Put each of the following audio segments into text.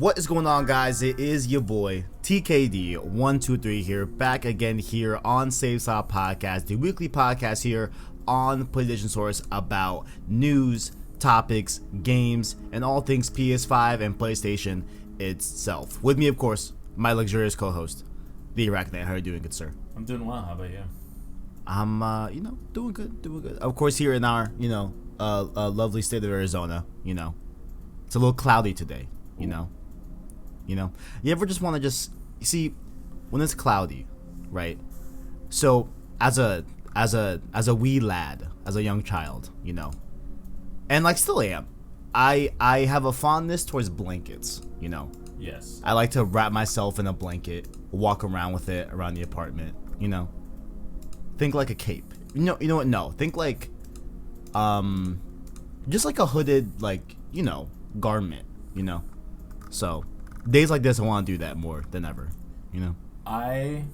What is going on, guys? It is your boy TKD123 here, back again here on Save Style Podcast, the weekly podcast here on PlayStation Source about news, topics, games, and all things PS5 and PlayStation itself. With me, of course, my luxurious co-host, the ArachKnight. How are you doing, good sir? I'm doing well. How about you? I'm, doing good. Of course, here in our, lovely state of Arizona, it's a little cloudy today, you know. You ever just want to you see, when it's cloudy, right? So as a wee lad, as a young child, and like still am, I have a fondness towards blankets, Yes. I like to wrap myself in a blanket, walk around with it around the apartment, Think like a cape. You know what? No, think like, just like a hooded, garment, So, days like this, I want to do that more than ever, I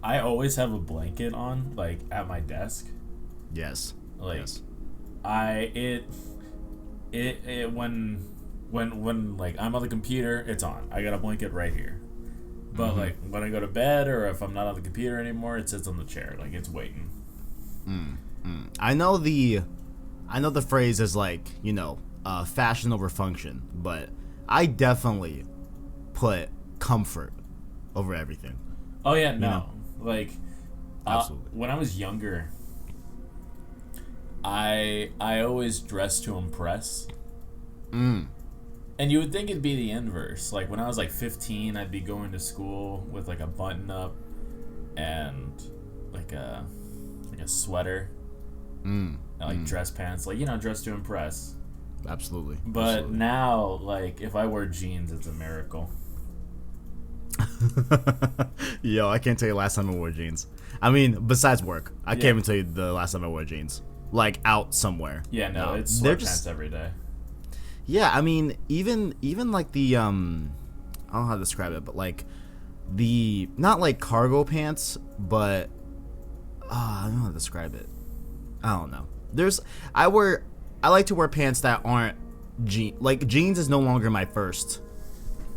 always have a blanket on, like, at my desk. Yes. Like, yes. When like I'm on the computer, it's on. I got a blanket right here. But like when I go to bed or if I'm not on the computer anymore, it sits on the chair, like it's waiting. I know the phrase is like, fashion over function, but I definitely put comfort over everything. Oh yeah, no. Like absolutely. When I was younger, I always dressed to impress. And you would think it'd be the inverse. Like when I was like 15, I'd be going to school with like a button up and like a sweater, and like dress pants, like dress to impress. Absolutely. But absolutely. now, like if I wear jeans, it's a miracle. Yo, I can't tell you the last time I wore jeans. I mean, besides work, I can't even tell you the last time I wore jeans. Like out somewhere. Yeah, no, it's sweatpants every day. Yeah, I mean, even like the I don't know how to describe it, but like the not like cargo pants, but I don't know how to describe it. I don't know. I like to wear pants that aren't jeans. Like jeans is no longer my first,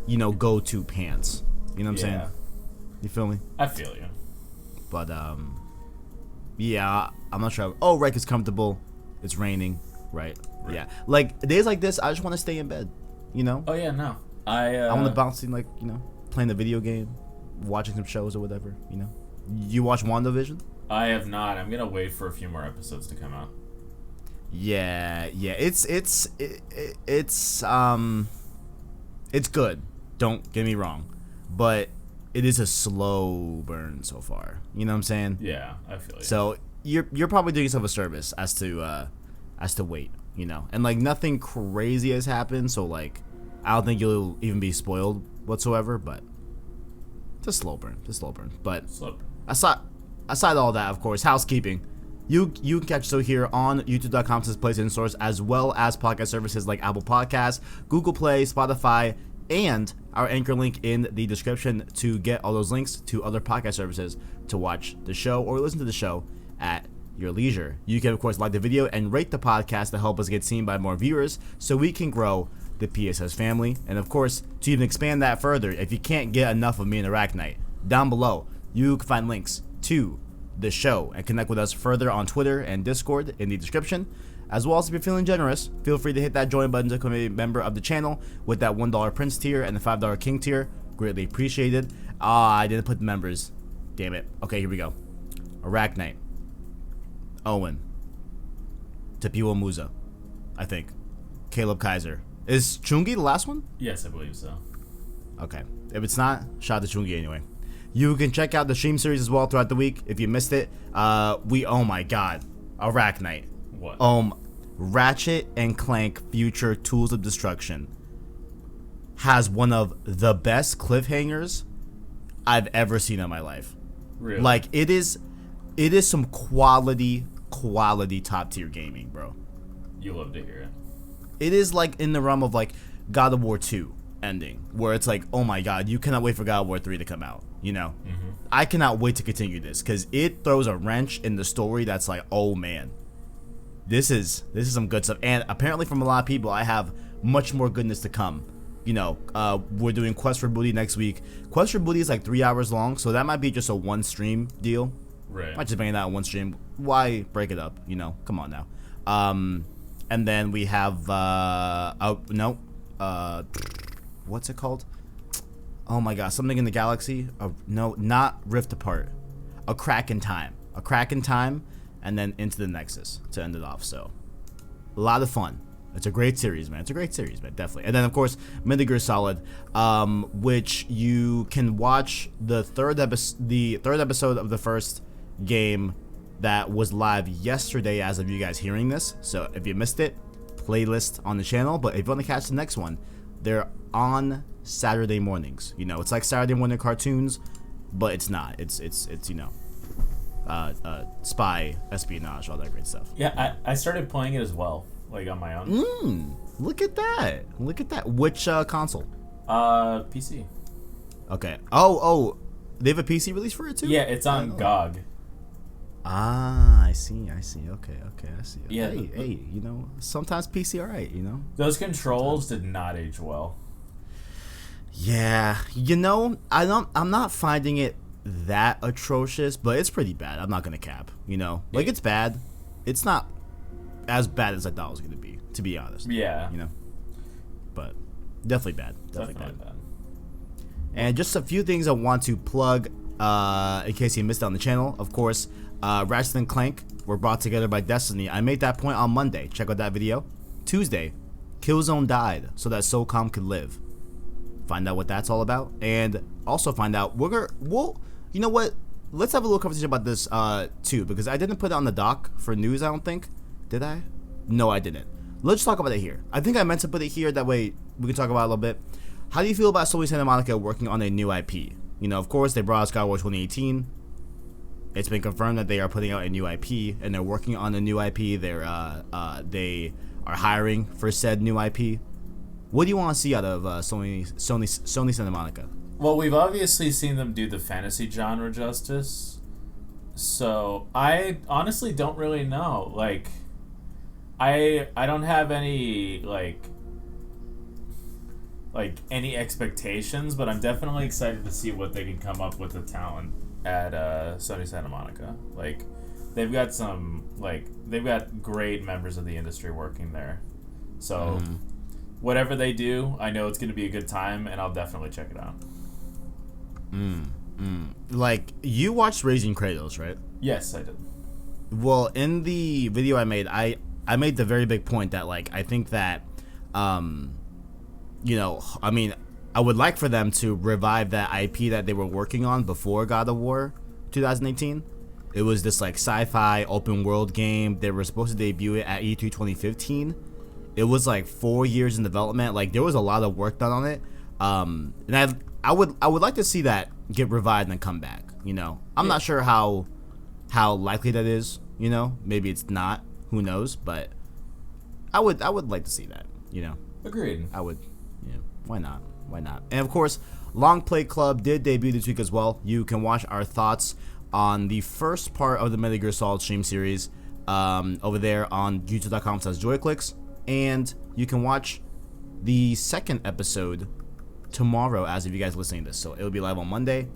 go-to pants. You know what I'm saying? You feel me? I feel you. But yeah, I'm not sure. Oh, right, it's comfortable. It's raining. Right. Yeah. Like days like this, I just want to stay in bed. Oh yeah, no. I want to bounce in, playing the video game, watching some shows or whatever. You watch WandaVision? I have not. I'm gonna wait for a few more episodes to come out. Yeah. It's good. Don't get me wrong, but it is a slow burn so far. You know what I'm saying? Yeah, I feel you. So you're probably doing yourself a service as to wait, and like nothing crazy has happened, so like I don't think you'll even be spoiled whatsoever, but it's a slow burn, But aside all that, of course, housekeeping. You can catch us here on youtube.com/PlayStation Source, as well as podcast services like Apple Podcasts, Google Play, Spotify, and our anchor link in the description to get all those links to other podcast services to watch the show or listen to the show at your leisure. You can, of course, like the video and rate the podcast to help us get seen by more viewers so we can grow the PSS family. And, of course, to even expand that further, if you can't get enough of me and ArachKnight, down below, you can find links to the show and connect with us further on Twitter and Discord in the description. As well as if you're feeling generous, feel free to hit that join button to become a member of the channel with that $1 Prince tier and the $5 King tier. Greatly appreciated. I didn't put the members. Damn it. Okay, here we go. ArachKnight. Owen. Tapiwa Musa. I think. Caleb Kaiser. Is Chungi the last one? Yes, I believe so. Okay. If it's not, shout out to Chungi anyway. You can check out the stream series as well throughout the week if you missed it. Oh my god. ArachKnight. What? Ratchet and Clank Future Tools of Destruction has one of the best cliffhangers I've ever seen in my life. Really? Like it is some quality top tier gaming, bro. You love to hear it. It is like in the realm of like God of War 2 ending, where it's like, oh my god, you cannot wait for God of War 3 to come out. I cannot wait to continue this because it throws a wrench in the story that's like, oh man. This is some good stuff, and apparently from a lot of people, I have much more goodness to come we're doing Quest for Booty next week. Quest for Booty is like 3 hours long, so that might be just a one stream deal. Right. Might just bring that in one stream. Why break it up? Come on now. And then we have what's it called? Oh my God, something in the galaxy. No, not Rift Apart. A Crack in Time, and then Into the Nexus to end it off. So, a lot of fun. It's a great series, man. Definitely. And then, of course, Metal Gear Solid, which you can watch the third episode of the first game that was live yesterday as of you guys hearing this. So, if you missed it, playlist on the channel. But if you want to catch the next one, they're on Saturday mornings. It's like Saturday morning cartoons, but it's not. It's spy, espionage, all that great stuff. Yeah, I started playing it as well, like on my own. Look at that. Which console? PC. Okay. Oh, they have a PC release for it too? Yeah, it's on GOG. I see. Okay, I see. Yeah. Hey, sometimes PC alright, Those controls did not age well. Yeah, I'm not finding it that atrocious, but it's pretty bad. I'm not gonna cap, like it's bad. It's not as bad as I thought it was gonna be, to be honest. Yeah. But definitely bad. Definitely bad. And just a few things I want to plug, in case you missed it on the channel. Of course, Ratchet and Clank were brought together by Destiny. I made that point on Monday. Check out that video. Tuesday, Killzone died so that SOCOM could live. Find out what that's all about, and also find out you know what? Let's have a little conversation about this too, because I didn't put it on the doc for news. I don't think. Did I? No, I didn't. Let's talk about it here. I think I meant to put it here. That way we can talk about it a little bit. How do you feel about Sony Santa Monica working on a new IP? Of course, they brought out Skyward 2018. It's been confirmed that they are putting out a new IP, and they're working on a new IP. They are hiring for said new IP. What do you want to see out of Sony Santa Monica? Well, we've obviously seen them do the fantasy genre justice, so I honestly don't really know. Like, I don't have any any expectations, but I'm definitely excited to see what they can come up with the talent at Sony Santa Monica. Like, they've got great members of the industry working there, so. Whatever they do, I know it's going to be a good time, and I'll definitely check it out. Like, you watched Raising Kratos, right? Yes, I did. Well, in the video I made, I made the very big point that, like, I think that, I would like for them to revive that IP that they were working on before God of War 2018. It was this, like, sci-fi open world game. They were supposed to debut it at E3 2015. It was like 4 years in development. Like, there was a lot of work done on it. And I would like to see that get revived and come back. I'm not sure how likely that is. Maybe it's not. Who knows? But I would like to see that. Agreed. I would. Yeah. Why not? And of course, Long Play Club did debut this week as well. You can watch our thoughts on the first part of the Metal Gear Solid stream series over there on youtube.com/joyclicks. And you can watch the second episode tomorrow as of you guys listening to this. So it'll be live on Monday.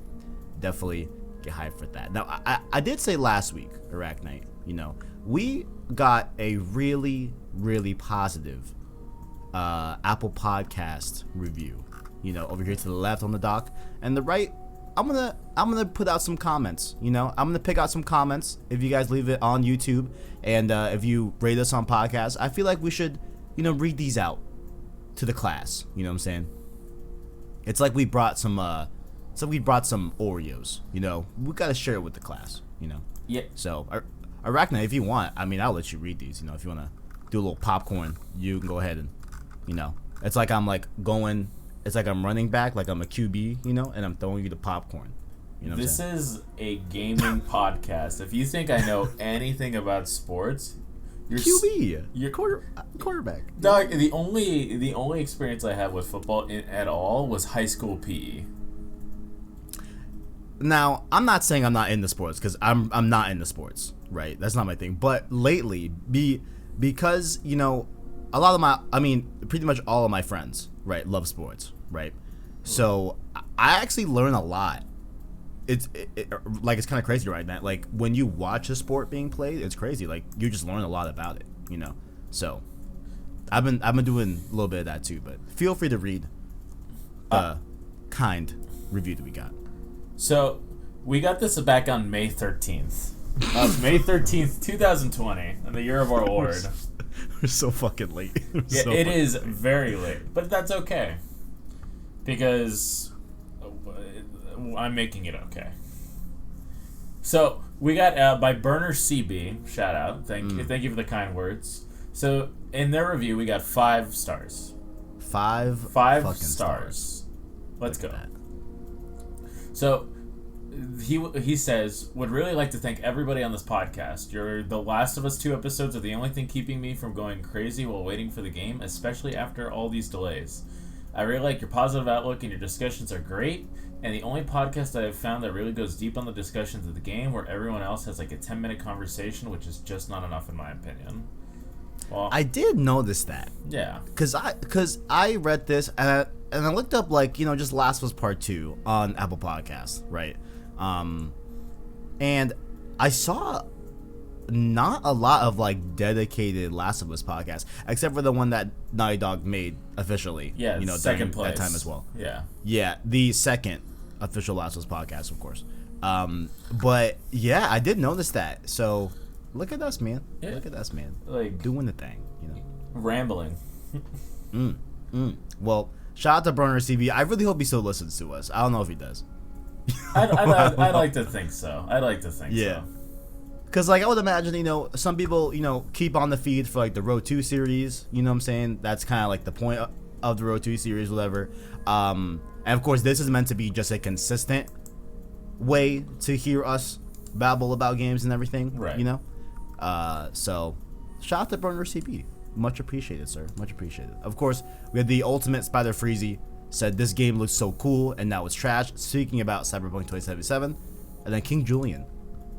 Definitely get hyped for that. Now, I did say last week, ArachKnight, we got a really, really positive Apple Podcast review. Over here to the left on the dock. And the right, I'm gonna put out some comments. I'm gonna pick out some comments if you guys leave it on YouTube, and if you rate us on podcasts. I feel like we should, read these out to the class. You know what I'm saying? It's like we brought some Oreos. We gotta share it with the class. Yeah. So, ArachKnight, if you want, I'll let you read these. If you wanna do a little popcorn, you can go ahead and, it's like I'm going. It's like I'm running back, like I'm a QB, and I'm throwing you the popcorn. This is a gaming podcast. If you think I know anything about sports, you're QB. You're quarterback. Dog, the only experience I have with football at all was high school PE. Now, I'm not saying I'm not into sports, because I'm not into sports, right? That's not my thing. But lately, because pretty much all of my friends, right, love sports, right? So I actually learn a lot. It's kind of crazy right now. Like when you watch a sport being played, it's crazy. Like you just learn a lot about it, you know. So I've been doing a little bit of that too. But feel free to read the kind review that we got. So we got this back on May 13th. May 13th, 2020, in the year of our Lord. We're so fucking late. Yeah, it is very late, but that's okay because I'm making it okay. So we got by Burner CB, shout out, thank you for the kind words. So in their review, we got 5 stars. Five fucking stars. Let's go. So he says, would really like to thank everybody on this podcast. Your The Last of Us 2 episodes are the only thing keeping me from going crazy while waiting for the game, especially after all these delays. I really like your positive outlook and your discussions are great, and the only podcast I have found that really goes deep on the discussions of the game where everyone else has like a 10-minute conversation, which is just not enough in my opinion. Well, I did notice that. Yeah. Cause I read this and I looked up just Last of Us Part 2 on Apple Podcasts, right? And I saw not a lot of like dedicated Last of Us podcasts, except for the one that Naughty Dog made officially. Yeah, second place. That time as well. Yeah. Yeah, the second official Last of Us podcast, of course. But yeah, I did notice that. So look at us, man. Yeah. Look at us, man. Like doing the thing, Rambling. Well, shout out to Burner CB. I really hope he still listens to us. I don't know if he does. I'd like to think so. I'd like to think so. Because, I would imagine, some people, keep on the feed for, the Road 2 series. You know what I'm saying? That's kind of, the point of the Road 2 series, whatever. And, of course, this is meant to be just a consistent way to hear us babble about games and everything. Right. So, shout out to Burner CB. Much appreciated, sir. Much appreciated. Of course, we had the Ultimate Spider Freezy. Said this game looks so cool and now it's trash, speaking about Cyberpunk 2077. And then King Julian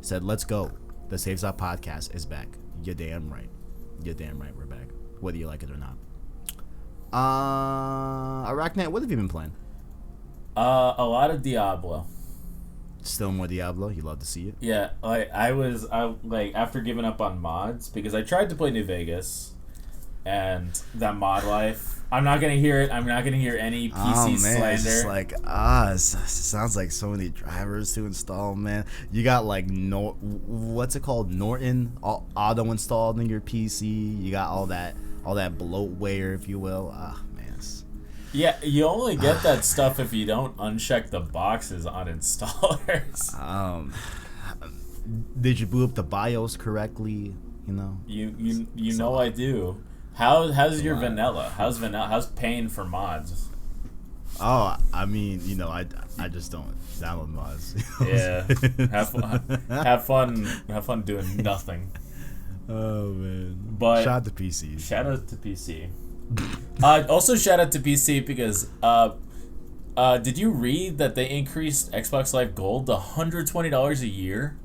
said, let's go. The Safe Stop podcast is back. You're damn right. You're damn right we're back. Whether you like it or not. ArachKnight, what have you been playing? A lot of Diablo. Still more Diablo? You love to see it? Yeah, I after giving up on mods, because I tried to play New Vegas and that mod life. I'm not gonna hear it. I'm not gonna hear any PC slander. It's just sounds like so many drivers to install, man. You got what's it called, Norton auto installed in your PC. You got all that bloatware, if you will. Man. Yeah, you only get that stuff if you don't uncheck the boxes on installers. Did you boot up the BIOS correctly? You know I do. How's your vanilla? How's paying for mods? Oh, I just don't download mods. Yeah, have fun doing nothing. Oh man! But shout out to PC. Shout out to PC. Also shout out to PC because did you read that they increased Xbox Live Gold to $120 a year?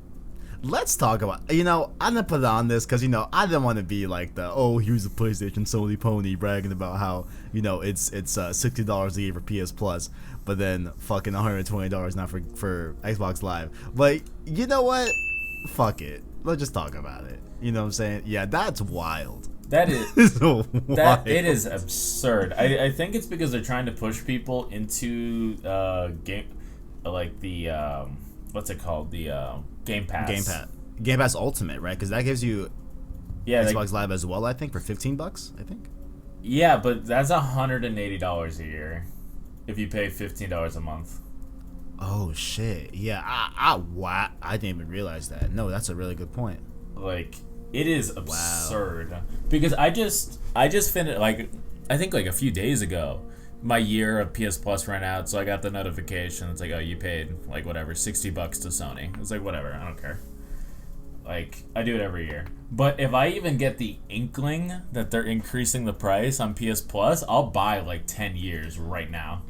Let's talk about, I didn't put it on this because, I didn't want to be like here's a PlayStation Sony pony bragging about how, it's $60 a year for PS Plus, but then fucking $120 now for Xbox Live. But you know what? Fuck it. Let's just talk about it. You know what I'm saying? Yeah, that's wild. That is wild. It is absurd. I think it's because they're trying to push people into game, like the what's it called, the Game Pass. Game Pass Ultimate, right? Because that gives you Xbox Live as well, I think, for $15, I think. Yeah, but that's $180 a year if you pay $15 a month. Oh shit! Yeah, I didn't even realize that. No, that's a really good point. It is absurd. Wow. Because I just finished, I think a few days ago, my year of PS Plus ran out, so I got the notification. It's oh, you paid whatever, $60 to Sony. It's whatever, I don't care. I do it every year. But if I even get the inkling that they're increasing the price on PS Plus, I'll buy 10 years right now.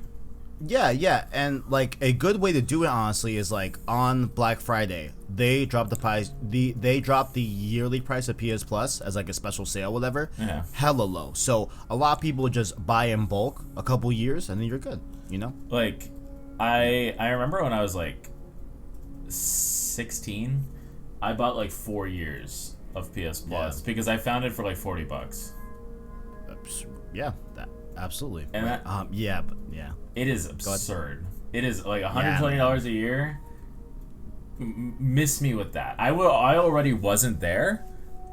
Yeah, and like a good way to do it honestly is like on Black Friday they drop the price. They drop the yearly price of PS Plus as like a special sale, whatever. Yeah. Hella low. So a lot of people just buy in bulk a couple years and then you're good. You know. Like, I remember when I was like 16, I bought like 4 years of PS Plus because I found it for like $40. Yeah, that absolutely. And right. Yeah, but yeah. It is absurd. It is like $120 a year. Miss me with that. I already wasn't there,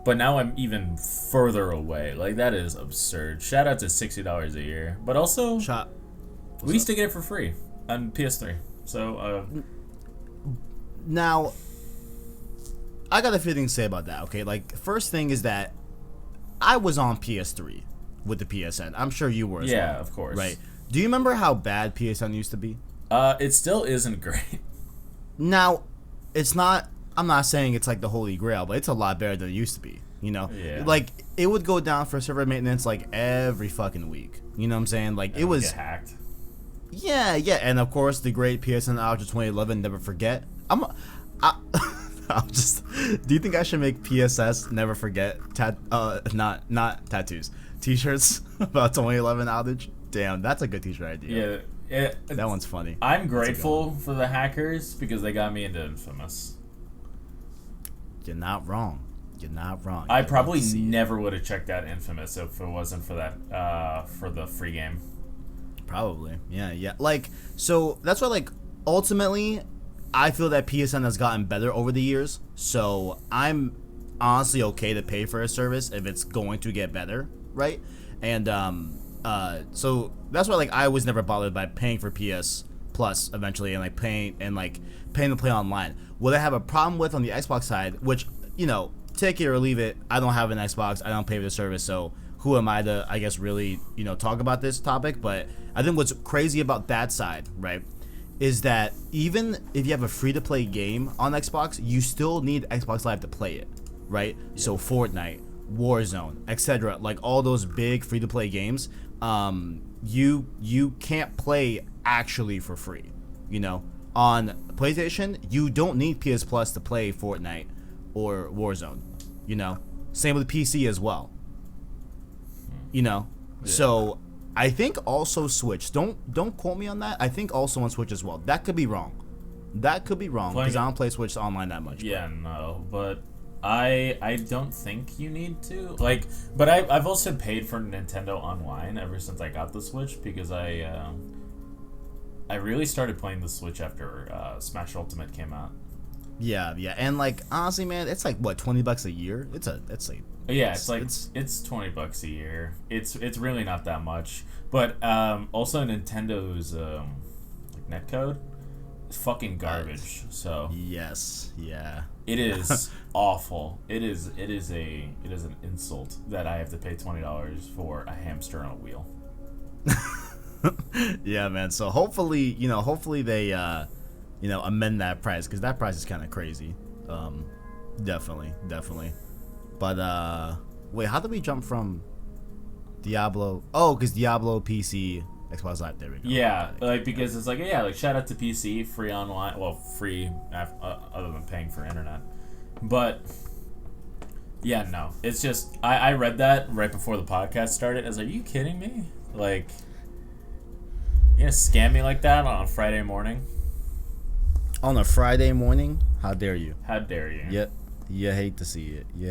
but now I'm even further away. Like, that is absurd. Shout out to $60 a year, but also we used to get it for free on PS3. So now I got a few things to say about that. Okay, like first thing is that I was on PS3 with the PSN. I'm sure you were as well. Yeah, of course. Right. Do you remember how bad PSN used to be? It still isn't great. Now, it's not. I'm not saying it's like the holy grail, but it's a lot better than it used to be. You know, like it would go down for server maintenance like every fucking week. You know what I'm saying? Like it was get hacked. Yeah, and of course the great PSN outage of 2011. Never forget. I'm just. Do you think I should make PSS never forget? Not tattoos. T-shirts about 2011 outage. Damn, that's a good T-shirt idea. Yeah, that one's funny. I'm grateful for the hackers because they got me into Infamous. You're not wrong. I probably never would have checked out Infamous if it wasn't for that for the free game. Probably, yeah. Like, so that's why, like, ultimately, I feel that PSN has gotten better over the years. So I'm honestly okay to pay for a service if it's going to get better, right? And so that's why, like, I was never bothered by paying for PS Plus eventually and paying to play online. What I have a problem with on the Xbox side, which, you know, take it or leave it, I don't have an Xbox, I don't pay for the service, so who am I to, I guess, really, you know, talk about this topic? But I think what's crazy about that side, right, is that even if you have a free-to-play game on Xbox, you still need Xbox Live to play it, right? Yeah. So Fortnite, Warzone, etc., like all those big free-to-play games, you can't play actually for free, you know? On PlayStation, you don't need PS Plus to play Fortnite or Warzone, you know? Same with PC as well. You know, so I think also Switch. Don't quote me on that. I think also on Switch as well. That could be wrong. Because I don't play Switch online that much. Yeah, no, but I don't think you need to. Like, but I've also paid for Nintendo Online ever since I got the Switch because I really started playing the Switch after Smash Ultimate came out. Yeah, and like honestly, man, it's like what, $20 a year. It's like. Yeah, it's $20 a year. It's really not that much. But also Nintendo's like netcode is fucking garbage. So yes, yeah. It is awful. It is an insult that I have to pay $20 for a hamster on a wheel. Yeah, man. So hopefully they amend that price, because that price is kind of crazy. Definitely. But wait, how did we jump from Diablo? Oh, because Diablo PC Xbox Live. There we go. Yeah, like because it's like shout out to PC, free online. Well, free other than paying for internet. But yeah, no, it's just I read that right before the podcast started. I was like, are you kidding me? Like, you gonna scam me like that on a Friday morning? On a Friday morning? How dare you? How dare you? Yeah. You hate to see it. You've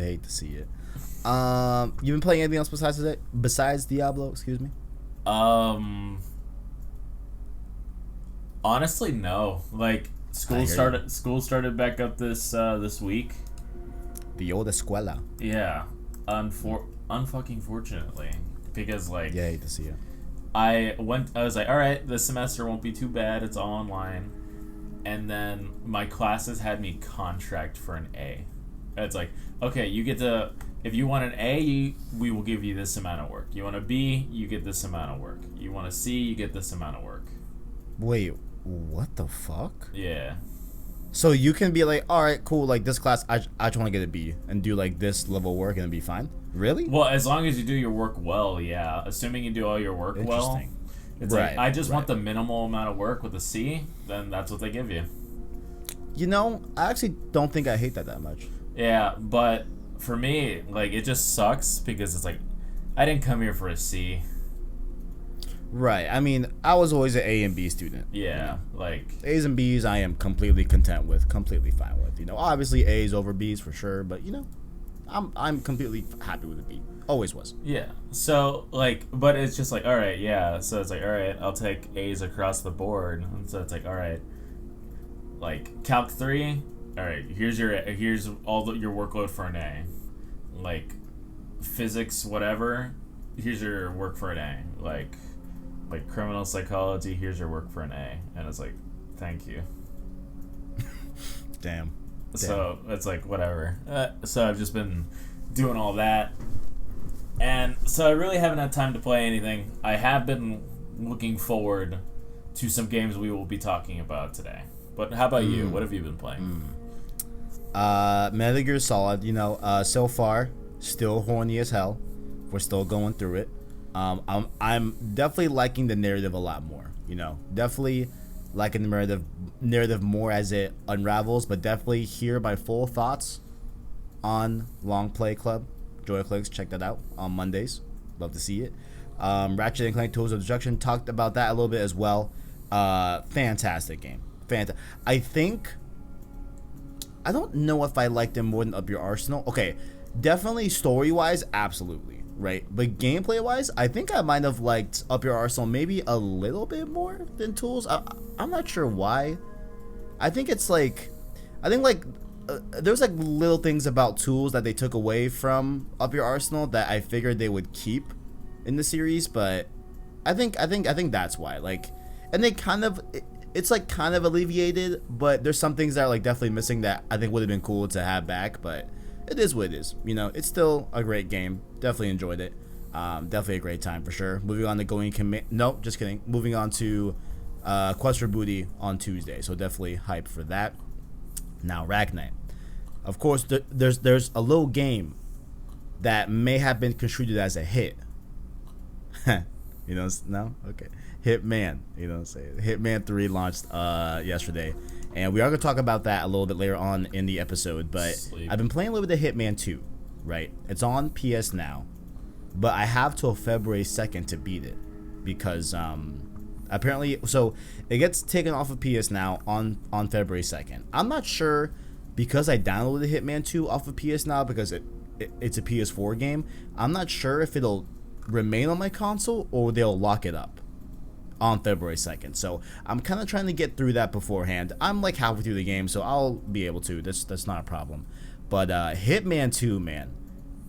been playing anything else besides Diablo? Excuse me. Honestly, no. Like school started back up this week. The old escuela. Yeah, unfucking fortunately, because like yeah, I hate to see it. I was like, all right, this semester won't be too bad. It's all online, and then my classes had me contract for an A. It's like, okay, you get to, if you want an A, we will give you this amount of work. You want a B, you get this amount of work. You want a C, you get this amount of work. Wait, what the fuck? Yeah. So you can be like, all right, cool, like this class, I just want to get a B and do like this level work and it'll be fine? Really? Well, as long as you do your work well, yeah. Assuming you do all your work well. It's like, I just want the minimal amount of work with a C, then that's what they give you. You know, I actually don't think I hate that much. Yeah, but for me, like, it just sucks because it's like, I didn't come here for a C. Right. I mean, I was always an A and B student. Yeah, you know? like... A's and B's I am completely content with, completely fine with. You know, obviously A's over B's for sure, but, you know, I'm completely happy with a B. Always was. Yeah. So, like, but it's just like, all right, yeah. So it's like, all right, I'll take A's across the board. And so it's like, all right, like, Calc 3, all right, here's all your workload for an A. Like, physics, whatever, here's your work for an A. Like criminal psychology, here's your work for an A. And it's like, thank you. Damn. So it's like, whatever. So I've just been doing all that. And so I really haven't had time to play anything. I have been looking forward to some games we will be talking about today. But how about you? What have you been playing? Metal Gear Solid, you know, so far, still horny as hell. We're still going through it. I'm definitely liking the narrative a lot more, you know. Definitely liking the narrative more as it unravels, but definitely hear my full thoughts on Long Play Club. Joy Clicks, check that out on Mondays. Love to see it. Ratchet and Clank Tools of Destruction, talked about that a little bit as well. Fantastic game. I don't know if I liked it more than Up Your Arsenal. Okay, definitely story-wise, absolutely. Right, but gameplay-wise, I think I might have liked Up Your Arsenal maybe a little bit more than Tools. I'm not sure why. I think there's like little things about Tools that they took away from Up Your Arsenal that I figured they would keep in the series, but I think that's why. Like, and they it's like kind of alleviated, but there's some things that are like definitely missing that I think would have been cool to have back, but it is what it is. You know, it's still a great game. Definitely enjoyed it. Definitely a great time for sure. Moving on to Nope, just kidding. Moving on to Quest for Booty on Tuesday. So definitely hyped for that. Now, ArachKnight. Of course, there's a little game that may have been construed as a hit. You know, no? Okay. Hitman. You know what I'm saying? Hitman 3 launched yesterday. And we are going to talk about that a little bit later on in the episode. But I've been playing a little bit of Hitman 2, right? It's on PS Now. But I have till February 2nd to beat it. Because apparently... So, it gets taken off of PS Now on February 2nd. I'm not sure, because I downloaded Hitman 2 off of PS Now because it's a PS4 game. I'm not sure if it'll remain on my console or they'll lock it up on February 2nd. So I'm kind of trying to get through that beforehand. I'm like halfway through the game, so I'll be able to. That's not a problem. But Hitman 2, man.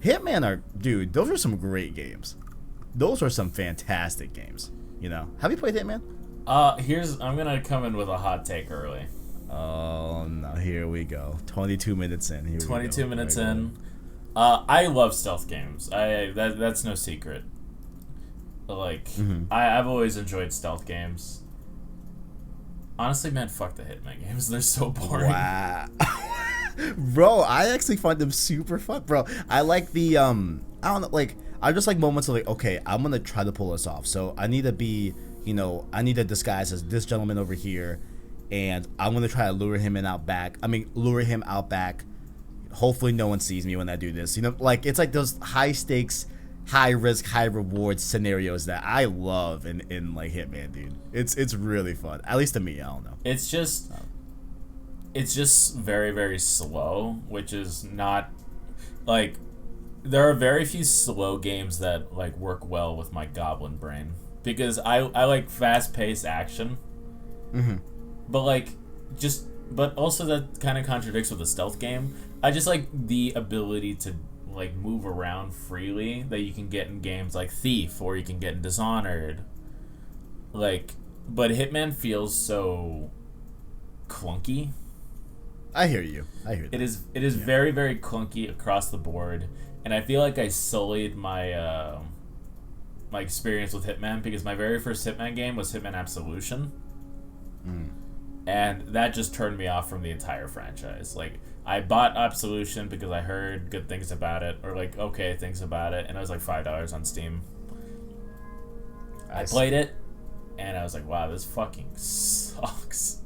Dude, those are some great games. Those are some fantastic games. You know, have you played Hitman? I'm gonna come in with a hot take early. Oh no, here we go. 22 minutes in. 22 minutes in. I love stealth games. That's no secret. Like, I've always enjoyed stealth games. Honestly, man, fuck the Hitman games. They're so boring. Wow. Bro, I actually find them super fun, bro. I like the, I don't know, like, I just like moments of like, okay, I'm gonna try to pull this off. So I need to be, you know, I need to disguise as this gentleman over here, and I'm gonna try to lure him out back. Hopefully no one sees me when I do this. You know, like, it's like those high stakes, high risk, high reward scenarios that I love in like Hitman, dude. It's really fun. At least to me, I don't know. It's just very, very slow, which is not like, there are very few slow games that like work well with my goblin brain, because I like fast paced action. But also that kind of contradicts with a stealth game. I just like the ability to like move around freely that you can get in games like Thief, or you can get in Dishonored. Like, but Hitman feels so clunky. I hear you. It is very, very clunky across the board, and I feel like I sullied my my experience with Hitman, because my very first Hitman game was Hitman Absolution. And that just turned me off from the entire franchise. Like, I bought Absolution because I heard good things about it, or like things about it, and it was like $5 on Steam. I played it, and I was like, wow, this fucking sucks.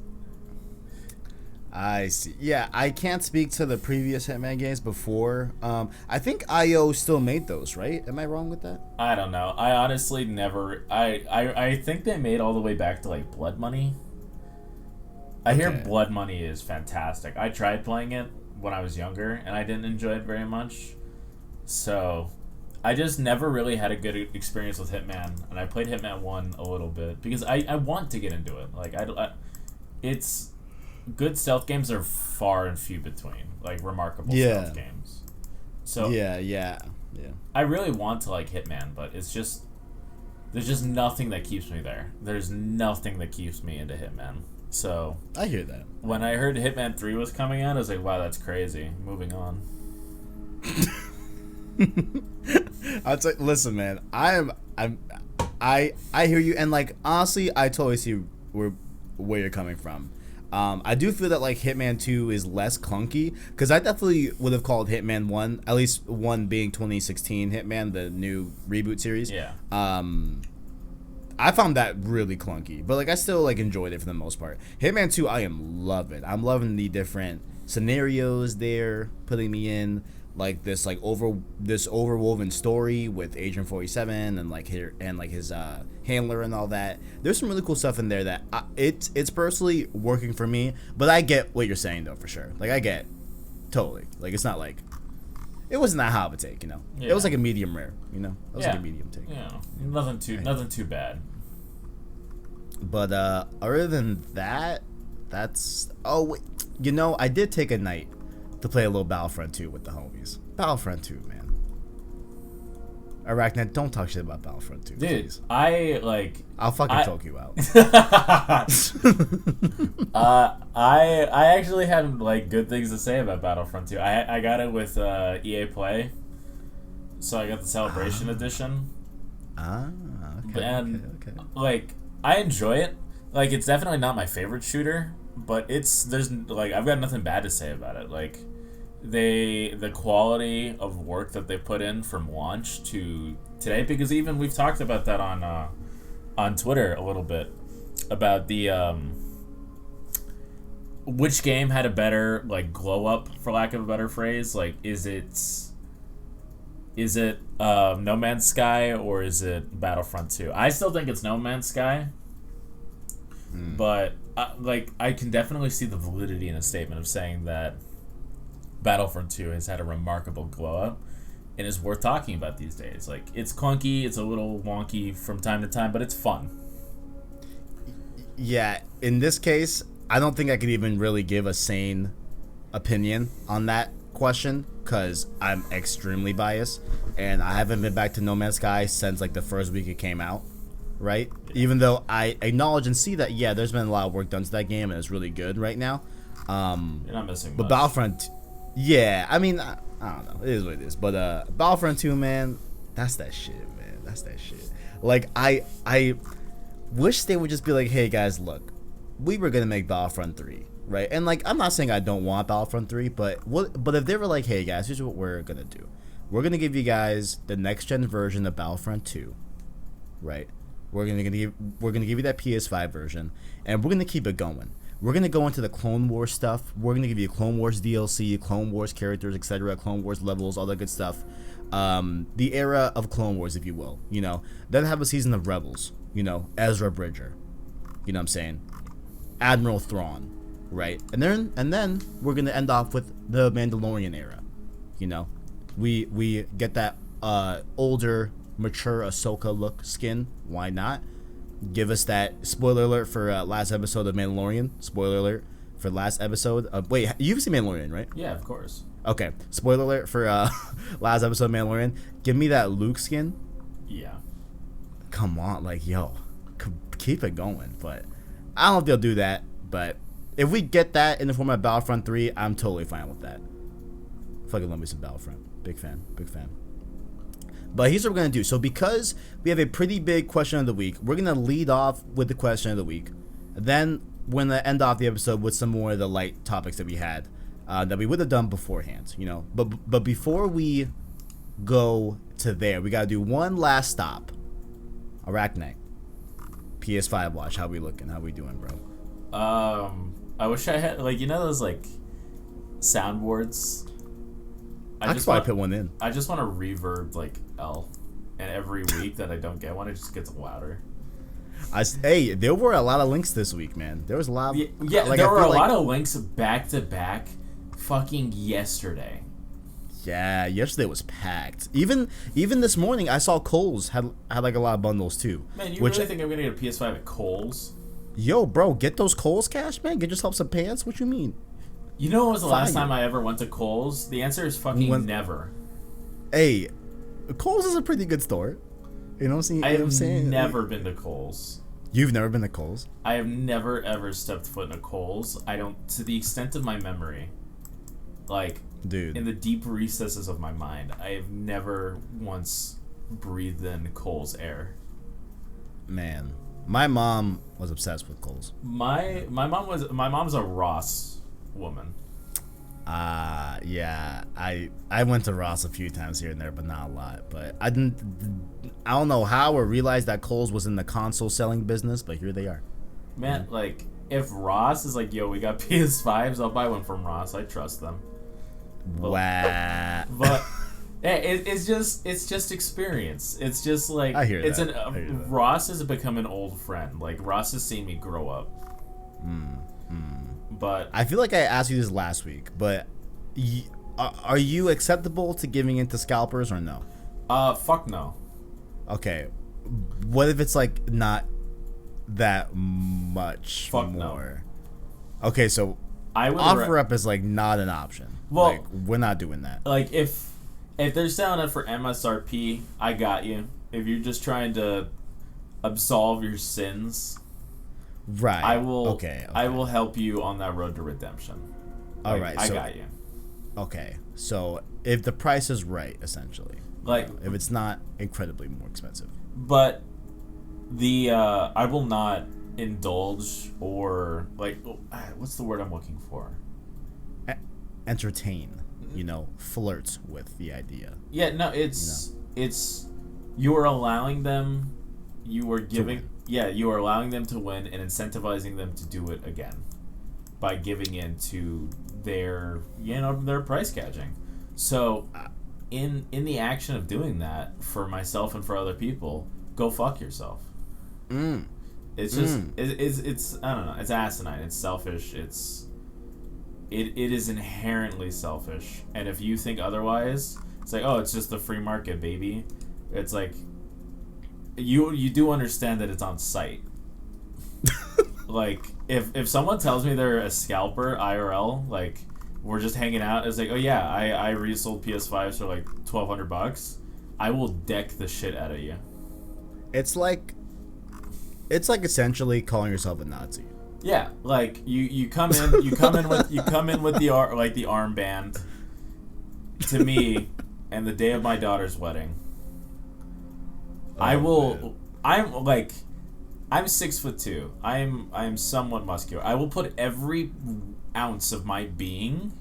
I see. Yeah, I can't speak to the previous Hitman games before. I think IO still made those, right? Am I wrong with that? I don't know. I honestly never. I think they made all the way back to like Blood Money. I hear Blood Money is fantastic. I tried playing it when I was younger, and I didn't enjoy it very much. So, I just never really had a good experience with Hitman, and I played Hitman 1 a little bit because I want to get into it. Like it's good stealth games are far and few between, like remarkable stealth games. So yeah. I really want to like Hitman, but it's just there's just nothing that keeps me there. There's nothing that keeps me into Hitman. So I hear that. When I heard Hitman 3 was coming out, I was like, wow, that's crazy. Moving on. I'd say, listen, man, I hear you, and like honestly, I totally see where you're coming from. I do feel that like Hitman 2 is less clunky, because I definitely would have called Hitman 1, at least 1 being 2016 Hitman, the new reboot series. Yeah. I found that really clunky, but like I still like enjoyed it for the most part. Hitman 2, I am loving. I'm loving the different scenarios they're putting me in, like this overwoven story with Agent 47 and like his handler and all that. There's some really cool stuff in there that it's personally working for me, but I get what you're saying though, for sure. Like I get totally. Like it's not like it wasn't that hot of a take, you know. Yeah. It was like a medium rare, you know. It was like a medium take. Yeah, nothing too bad. But other than that, that's you know, I did take a night to play a little Battlefront 2 with the homies. Battlefront 2, man. ArachKnight, don't talk shit about Battlefront 2, dude. Please. I'll fucking choke you out. I actually had like good things to say about Battlefront 2. I got it with EA Play, so I got the Celebration Edition. Okay. And okay. Like I enjoy it. Like it's definitely not my favorite shooter, but there's like I've got nothing bad to say about it. Like the quality of work that they put in from launch to today, because even we've talked about that on Twitter a little bit about the which game had a better like glow up, for lack of a better phrase. Like is it No Man's Sky or is it Battlefront 2? I still think it's No Man's Sky, but like I can definitely see the validity in a statement of saying that Battlefront 2 has had a remarkable glow up and is worth talking about these days. Like it's clunky, it's a little wonky from time to time, but it's fun. Yeah, in this case, I don't think I could even really give a sane opinion on that question, because I'm extremely biased and I haven't been back to No Man's Sky since like the first week it came out, right? Yeah. Even though I acknowledge and see that there's been a lot of work done to that game and it's really good right now. You're not missing but much. Battlefront, I mean I don't know, it is what it is, but Battlefront 2, man, that's that shit, man. That's that shit. Like I wish they would just be like, hey guys, look, we were gonna make Battlefront 3, right? And like, I'm not saying I don't want Battlefront 3, but if they were like, hey guys, here's what we're gonna do. We're gonna give you guys the next gen version of Battlefront 2, right? We're gonna give you that PS5 version, and we're gonna keep it going. We're gonna go into the Clone Wars stuff. We're gonna give you Clone Wars DLC, Clone Wars characters, etc., Clone Wars levels, all that good stuff. The era of Clone Wars, if you will. You know, then have a season of Rebels. You know, Ezra Bridger. You know what I'm saying? Admiral Thrawn, right? And then we're gonna end off with the Mandalorian era. You know, we get that older, mature Ahsoka look skin. Why not? Give us that. Spoiler alert for last episode of Mandalorian. Spoiler alert for last episode of. Wait, you've seen Mandalorian, right? Yeah, of course. Okay. Spoiler alert for last episode of Mandalorian. Give me that Luke skin. Yeah. Come on, like keep it going. But I don't know if they'll do that. But if we get that in the form of Battlefront 3, I'm totally fine with that. Fucking love me some Battlefront. Big fan. But here's what we're going to do. So because we have a pretty big question of the week, we're going to lead off with the question of the week. Then we're going to end off the episode with some more of the light topics that we had that we would have done beforehand, you know. But before we go to there, we got to do one last stop. ArachKnight. PS5 watch. How we looking? How we doing, bro? I wish I had those soundboards. I just want to put one in. I just want to reverb L, and every week that I don't get one, it just gets louder. Hey, there were a lot of links this week, man. There was a lot. There were a lot of links back to back. Fucking yesterday. Yeah, yesterday was packed. Even this morning, I saw Kohl's had a lot of bundles too. Man, you really think I'm gonna get a PS5 at Kohl's? Yo, bro, get those Kohl's cash, man. Get yourself some pants. What you mean? You know when was the last time I ever went to Kohl's? The answer is fucking never. Hey, Kohl's is a pretty good store. You know what I'm saying? I've never been to Kohl's. You've never been to Kohl's? I have never ever stepped foot in a Kohl's. I don't, to the extent of my memory, dude, in the deep recesses of my mind, I have never once breathed in Kohl's air. Man, my mom was obsessed with Kohl's. My mom's a Ross woman. Yeah, I went to Ross a few times here and there, but not a lot. But I don't know how or realized that Kohl's was in the console selling business, but here they are. Man, if Ross is yo, we got PS5s, I'll buy one from Ross. I trust them. Wow. But it's just experience. It's just I hear that. Ross has become an old friend. Ross has seen me grow up. But I feel like I asked you this last week, but are you acceptable to giving into scalpers or no? Fuck no. Okay. What if it's not that much Fuck more? No. Okay, so I would offer up is not an option. Well, we're not doing that. If they're selling it for MSRP, I got you. If you're just trying to absolve your sins, right? I will. Okay. I will help you on that road to redemption. All right, I got you. Okay, so if the price is right, essentially, if it's not incredibly more expensive, but I will not indulge or what's the word I'm looking for? Entertain, flirt with the idea. Yeah, no, it's you are allowing them, you are giving, you are allowing them to win and incentivizing them to do it again by giving in to their price gouging. So in the action of doing that for myself and for other people, go fuck yourself. It's just it's I don't know, it's asinine, it's selfish, it is inherently selfish. And if you think otherwise, it's oh, it's just the free market, baby. It's you do understand that it's on site. If someone tells me they're a scalper IRL, we're just hanging out, it's oh yeah, I resold PS5s for $1,200, I will deck the shit out of you. It's essentially calling yourself a Nazi. Yeah, you come in with the armband to me and the day of my daughter's wedding. I'm 6'2". I'm somewhat muscular. I will put every ounce of my being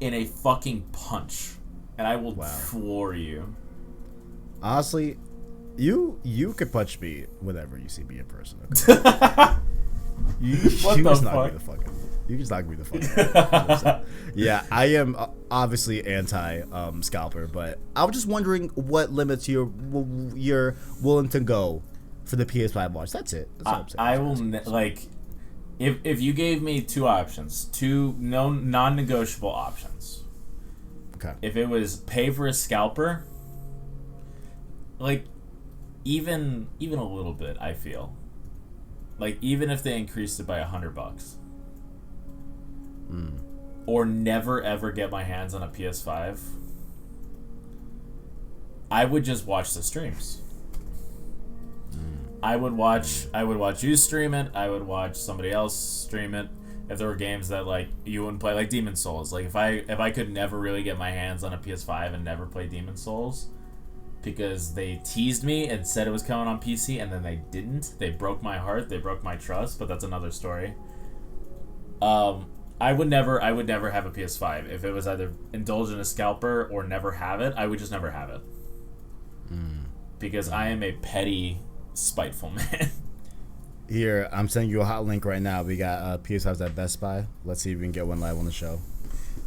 in a fucking punch, and I will floor you. Honestly, you could punch me whenever you see me in person. Okay? You just knock me the fuck out. You just knock me the fuck out. Yeah, I am obviously anti scalper, but I was just wondering what limits you're willing to go for the PS5 launch. That's it. That's I will if you gave me two options, two non-negotiable options. Okay. If it was pay for a scalper, even a little bit, I feel. Even if they increased it by $100, or never ever get my hands on a PS5, I would just watch the streams. I would watch you stream it. I would watch somebody else stream it. If there were games that you wouldn't play, like Demon's Souls, if I could never really get my hands on a PS5 and never play Demon's Souls, because they teased me and said it was coming on PC, and then they didn't. They broke my heart. They broke my trust. But that's another story. I would never have a PS5 if it was either indulge in a scalper or never have it. I would just never have it, because I am a petty, spiteful man. Here, I'm sending you a hot link right now. We got PS5s at Best Buy. Let's see if we can get one live on the show.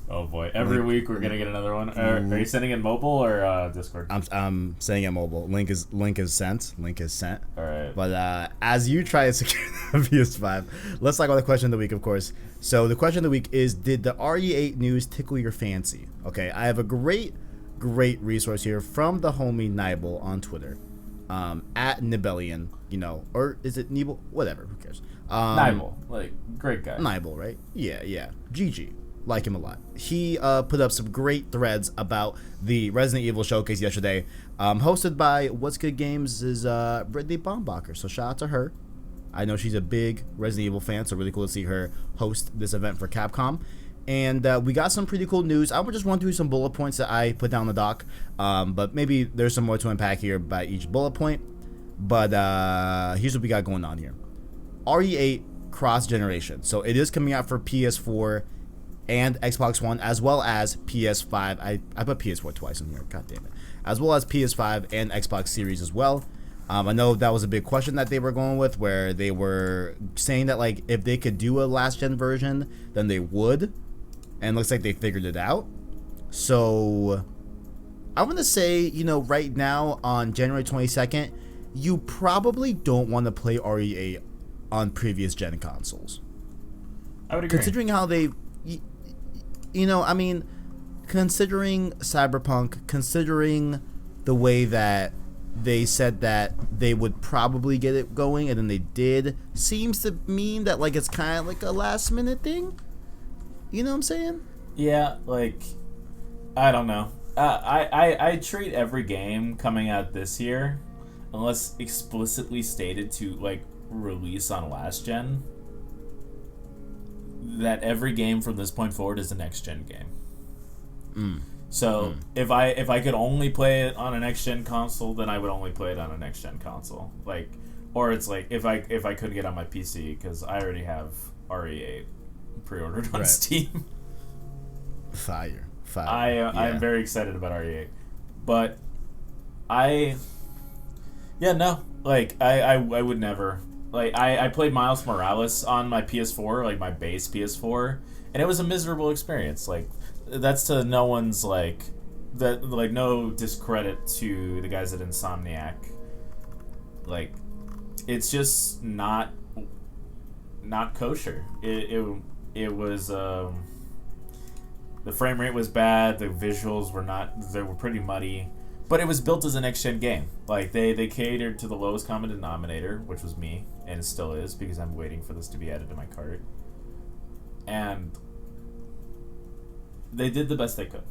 Oh boy! Every week we're gonna get another one. Are you sending it mobile or Discord? I'm sending it mobile. Link is sent. Link is sent. All right. But as you try to secure the PS5, let's talk about the question of the week, of course. So the question of the week is: did the RE8 news tickle your fancy? Okay, I have a great resource here from the homie Nibel on Twitter, at Nibelian. You know, or is it Nibel? Whatever. Who cares? Nibel, like great guy. Nibel, right? Yeah. GG. Like him a lot. He put up some great threads about the Resident Evil showcase yesterday, hosted by What's Good Games' Brittany Bombacher. So shout out to her. I know she's a big Resident Evil fan, so really cool to see her host this event for Capcom. And we got some pretty cool news. I would just run through some bullet points that I put down the doc, but maybe there's some more to unpack here by each bullet point. But here's what we got going on here. RE8 cross-generation. So it is coming out for PS4 and Xbox One, as well as PS5. I put PS4 twice in here, god damn it. As well as PS5 and Xbox Series as well. I know that was a big question that they were going with, where they were saying that like if they could do a last gen version, then they would, and it looks like they figured it out. So I'm gonna say, you know, right now on January 22nd, you probably don't want to play RE8 on previous gen consoles. I would agree. Considering how they, you know, I mean, considering Cyberpunk, considering the way that they said that they would probably get it going and then they did, seems to mean that like it's kind of like a last minute thing. You know what I'm saying? Yeah, like, I don't know. I treat every game coming out this year, unless explicitly stated to like release on last gen, that every game from this point forward is a next gen game. So if I could only play it on a next gen console, then I would only play it on a next gen console. Like, or it's like if I could get on my PC, because I already have RE8 pre-ordered on Steam. Fire. I'm very excited about RE8, but I would never. Like, I played Miles Morales on my PS4, like my base PS4, and it was a miserable experience. Like, that's to no one's, like, no discredit to the guys at Insomniac. Like, it's just not kosher. It was, the frame rate was bad, the visuals they were pretty muddy. But it was built as a next-gen game. Like, they catered to the lowest common denominator, which was me, and it still is, because I'm waiting for this to be added to my cart. And they did the best they could.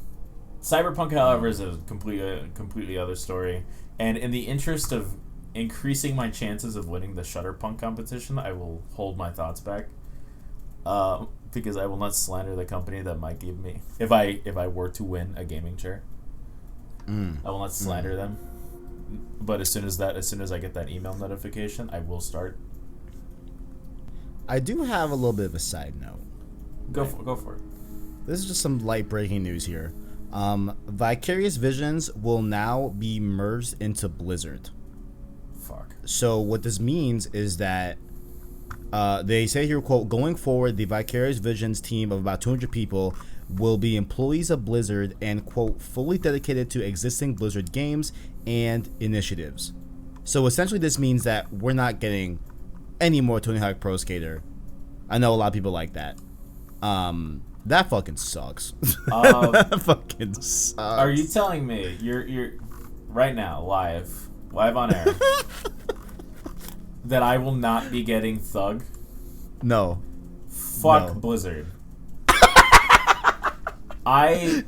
Cyberpunk, however, is a completely other story. And in the interest of increasing my chances of winning the Shutterpunk competition, I will hold my thoughts back. Because I will not slander the company that might give me... If I were to win a gaming chair... I will not slander them, but as soon as I get that email notification, I will start. I do have a little bit of a side note. Go for it. This is just some light breaking news here. Vicarious Visions will now be merged into Blizzard. Fuck. So what this means is that they say here, quote, going forward, the Vicarious Visions team of about 200 people will be employees of Blizzard and, quote, fully dedicated to existing Blizzard games and initiatives. So essentially this means that we're not getting any more Tony Hawk Pro Skater. I know a lot of people like that. That fucking sucks. That fucking sucks. Are you telling me you're right now live on air that I will not be getting Thug? No. Fuck no. Blizzard. I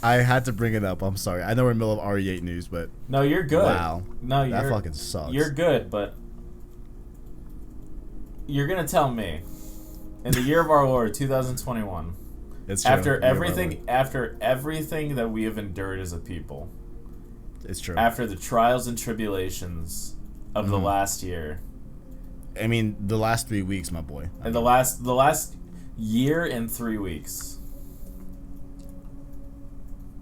had to bring it up. I'm sorry. I know we're in the middle of RE8 news, but no, you're good. Wow, no, that fucking sucks. You're good, but you're gonna tell me in the year of our Lord 2021, it's true. After everything that we have endured as a people, it's true. After the trials and tribulations of the last year, I mean, the last 3 weeks, my boy. The last year and 3 weeks.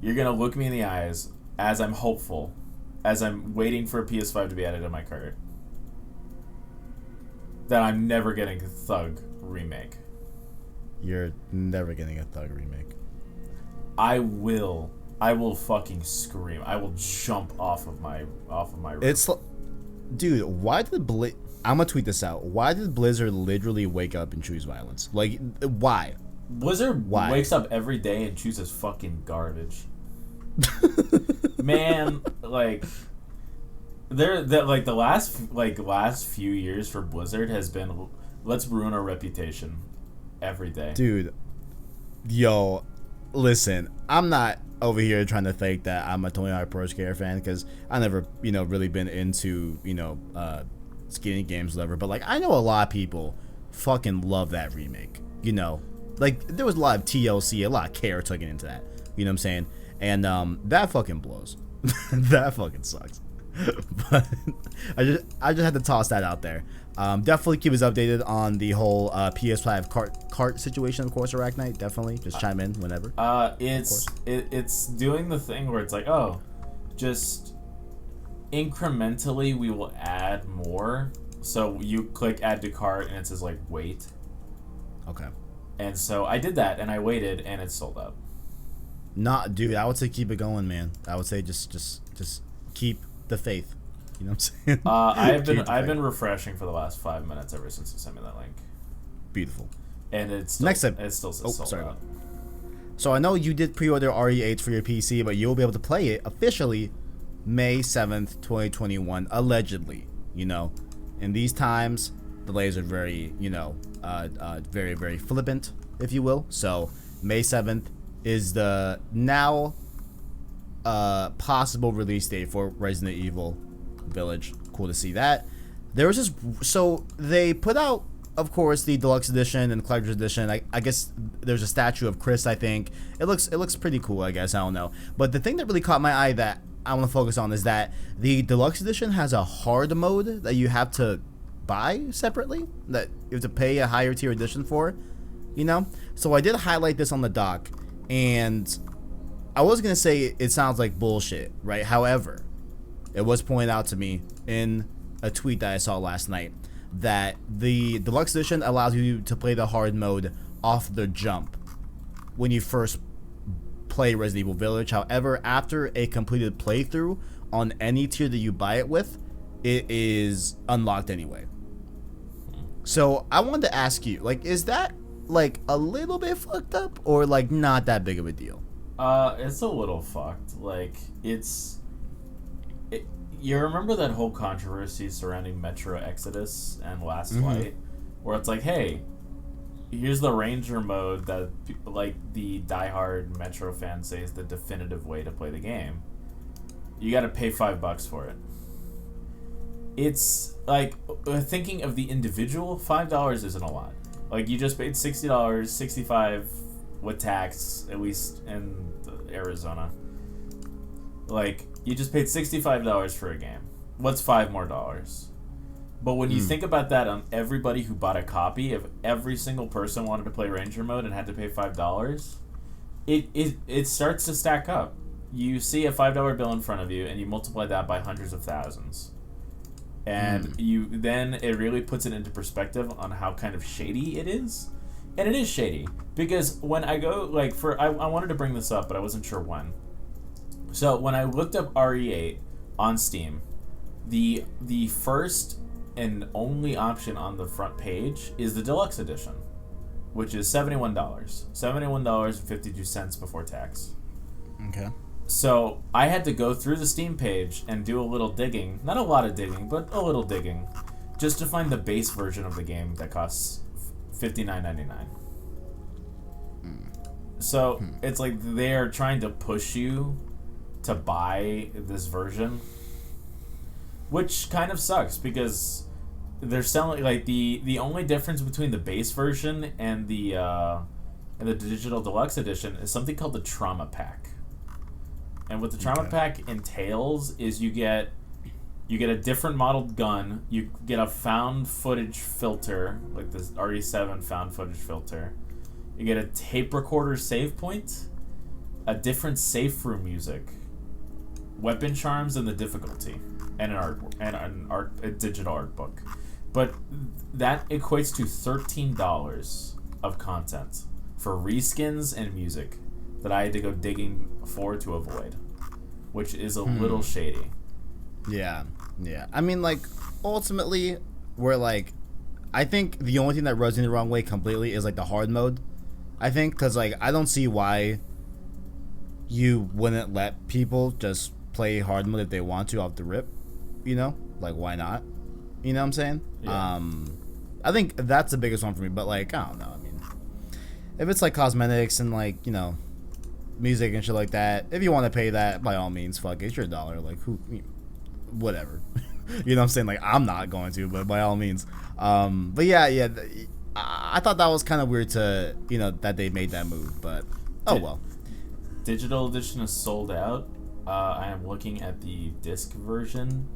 You're going to look me in the eyes as I'm hopeful, as I'm waiting for a PS5 to be added to my cart. that I'm never getting a Thug remake. You're never getting a Thug remake. I will fucking scream. I will jump off of my roof. It's, dude. Why did I'm gonna tweet this out. Why did Blizzard literally wake up and choose violence? Like, why? Blizzard wakes up every day and chooses fucking garbage. Man, like, the last few years for Blizzard has been, let's ruin our reputation every day. Dude, yo, listen, I'm not over here trying to think that I'm a Tony Hawk Pro Skater fan, because I never, really been into, skating games, whatever. But, like, I know a lot of people fucking love that remake, Like, there was a lot of TLC, a lot of care taken into that. You know what I'm saying? And that fucking blows. That fucking sucks. But I just had to toss that out there. Definitely keep us updated on the whole PS5 cart situation, of course, ArachKnight. Definitely. Just chime in whenever. It's doing the thing where it's like, oh, just incrementally we will add more. So you click add to cart and it says, like, wait. Okay. And so I did that, and I waited, and it's sold out. Not, dude. I would say keep it going, man. I would say just keep the faith. You know what I'm saying? I've been refreshing for the last 5 minutes ever since you sent me that link. Beautiful. And it's still, it still says sold out. So I know you did pre-order RE8 for your PC, but you'll be able to play it officially May 7th, 2021, allegedly. In these times, delays are very, very, very flippant, if you will. So May 7th is the now possible release date for Resident Evil Village. Cool to see that. There was this, so they put out, of course, the deluxe edition and collector's edition. I guess there's a statue of Chris. I think it looks pretty cool. I guess, I don't know. But the thing that really caught my eye that I want to focus on is that the deluxe edition has a hard mode that you have to buy separately, that you have to pay a higher tier edition for. So I did highlight this on the doc, and I was gonna say it sounds like bullshit, right? However, it was pointed out to me in a tweet that I saw last night that the deluxe edition allows you to play the hard mode off the jump when you first play Resident Evil Village. However, after a completed playthrough on any tier that you buy it with, it is unlocked anyway. So I wanted to ask you, like, is that like a little bit fucked up, or like not that big of a deal? It's a little fucked. Like, you remember that whole controversy surrounding Metro Exodus and Last Light, where it's like, hey, here's the Ranger mode that, like, the diehard Metro fans say is the definitive way to play the game. You got to pay $5 for it. It's like, thinking of the individual, $5 isn't a lot. Like, you just paid $60, $65 with tax, at least in Arizona. Like, you just paid $65 for a game. What's $5 more? But when you think about that on everybody who bought a copy, if every single person wanted to play Ranger mode and had to pay $5, it starts to stack up. You see a $5 bill in front of you, and you multiply that by hundreds of thousands. And then it really puts it into perspective on how kind of shady it is. And it is shady. Because when I go, like, I wanted to bring this up, but I wasn't sure when. So when I looked up RE8 on Steam, the first and only option on the front page is the deluxe edition, which is $71. $71.52 before tax. Okay. So I had to go through the Steam page and do a little digging. Not a lot of digging, but a little digging. Just to find the base version of the game that costs $59.99. So it's like they're trying to push you to buy this version, which kind of sucks because they're selling, like, the only difference between the base version and the digital deluxe edition is something called the Trauma Pack. And what the Trauma Pack entails is you get a different modeled gun, you get a found footage filter, like this RE7 found footage filter. You get a tape recorder save point, a different safe room music, weapon charms, and the difficulty, and a digital art book. But that equates to $13 of content for reskins and music that I had to go digging for to avoid, which is a little shady. Yeah. I mean, like, ultimately, we're like, I think the only thing that rubs me the wrong way completely is like the hard mode. I think because like I don't see why you wouldn't let people just play hard mode if they want to off the rip. You know, like why not? You know what I'm saying? Yeah. I think that's the biggest one for me. But like I don't know. I mean, if it's like cosmetics and like music and shit like that, if you want to pay that, by all means, fuck it, it's your dollar. Like who, whatever. You know what I'm saying? Like I'm not going to, but by all means. But yeah. I thought that was kind of weird to that they made that move, but well. Digital edition is sold out. I am looking at the disc version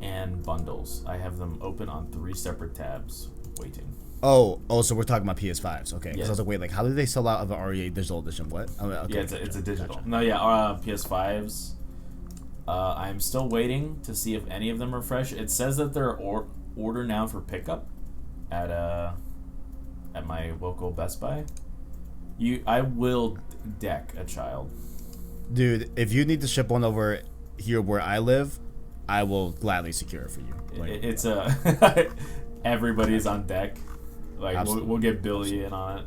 and bundles. I have them open on 3 separate tabs, waiting. Oh, so we're talking about PS5s, okay? Because Yeah. I was like, wait, like how did they sell out of an RE8 digital edition? What? Okay, Yeah, it's a digital. Gotcha. No, yeah, PS5s. I'm still waiting to see if any of them are fresh. It says that they're order now for pickup at my local Best Buy. I will deck a child. Dude, if you need to ship one over here where I live, I will gladly secure it for you. Like, it's everybody's on deck. Like we'll get Billy in on it.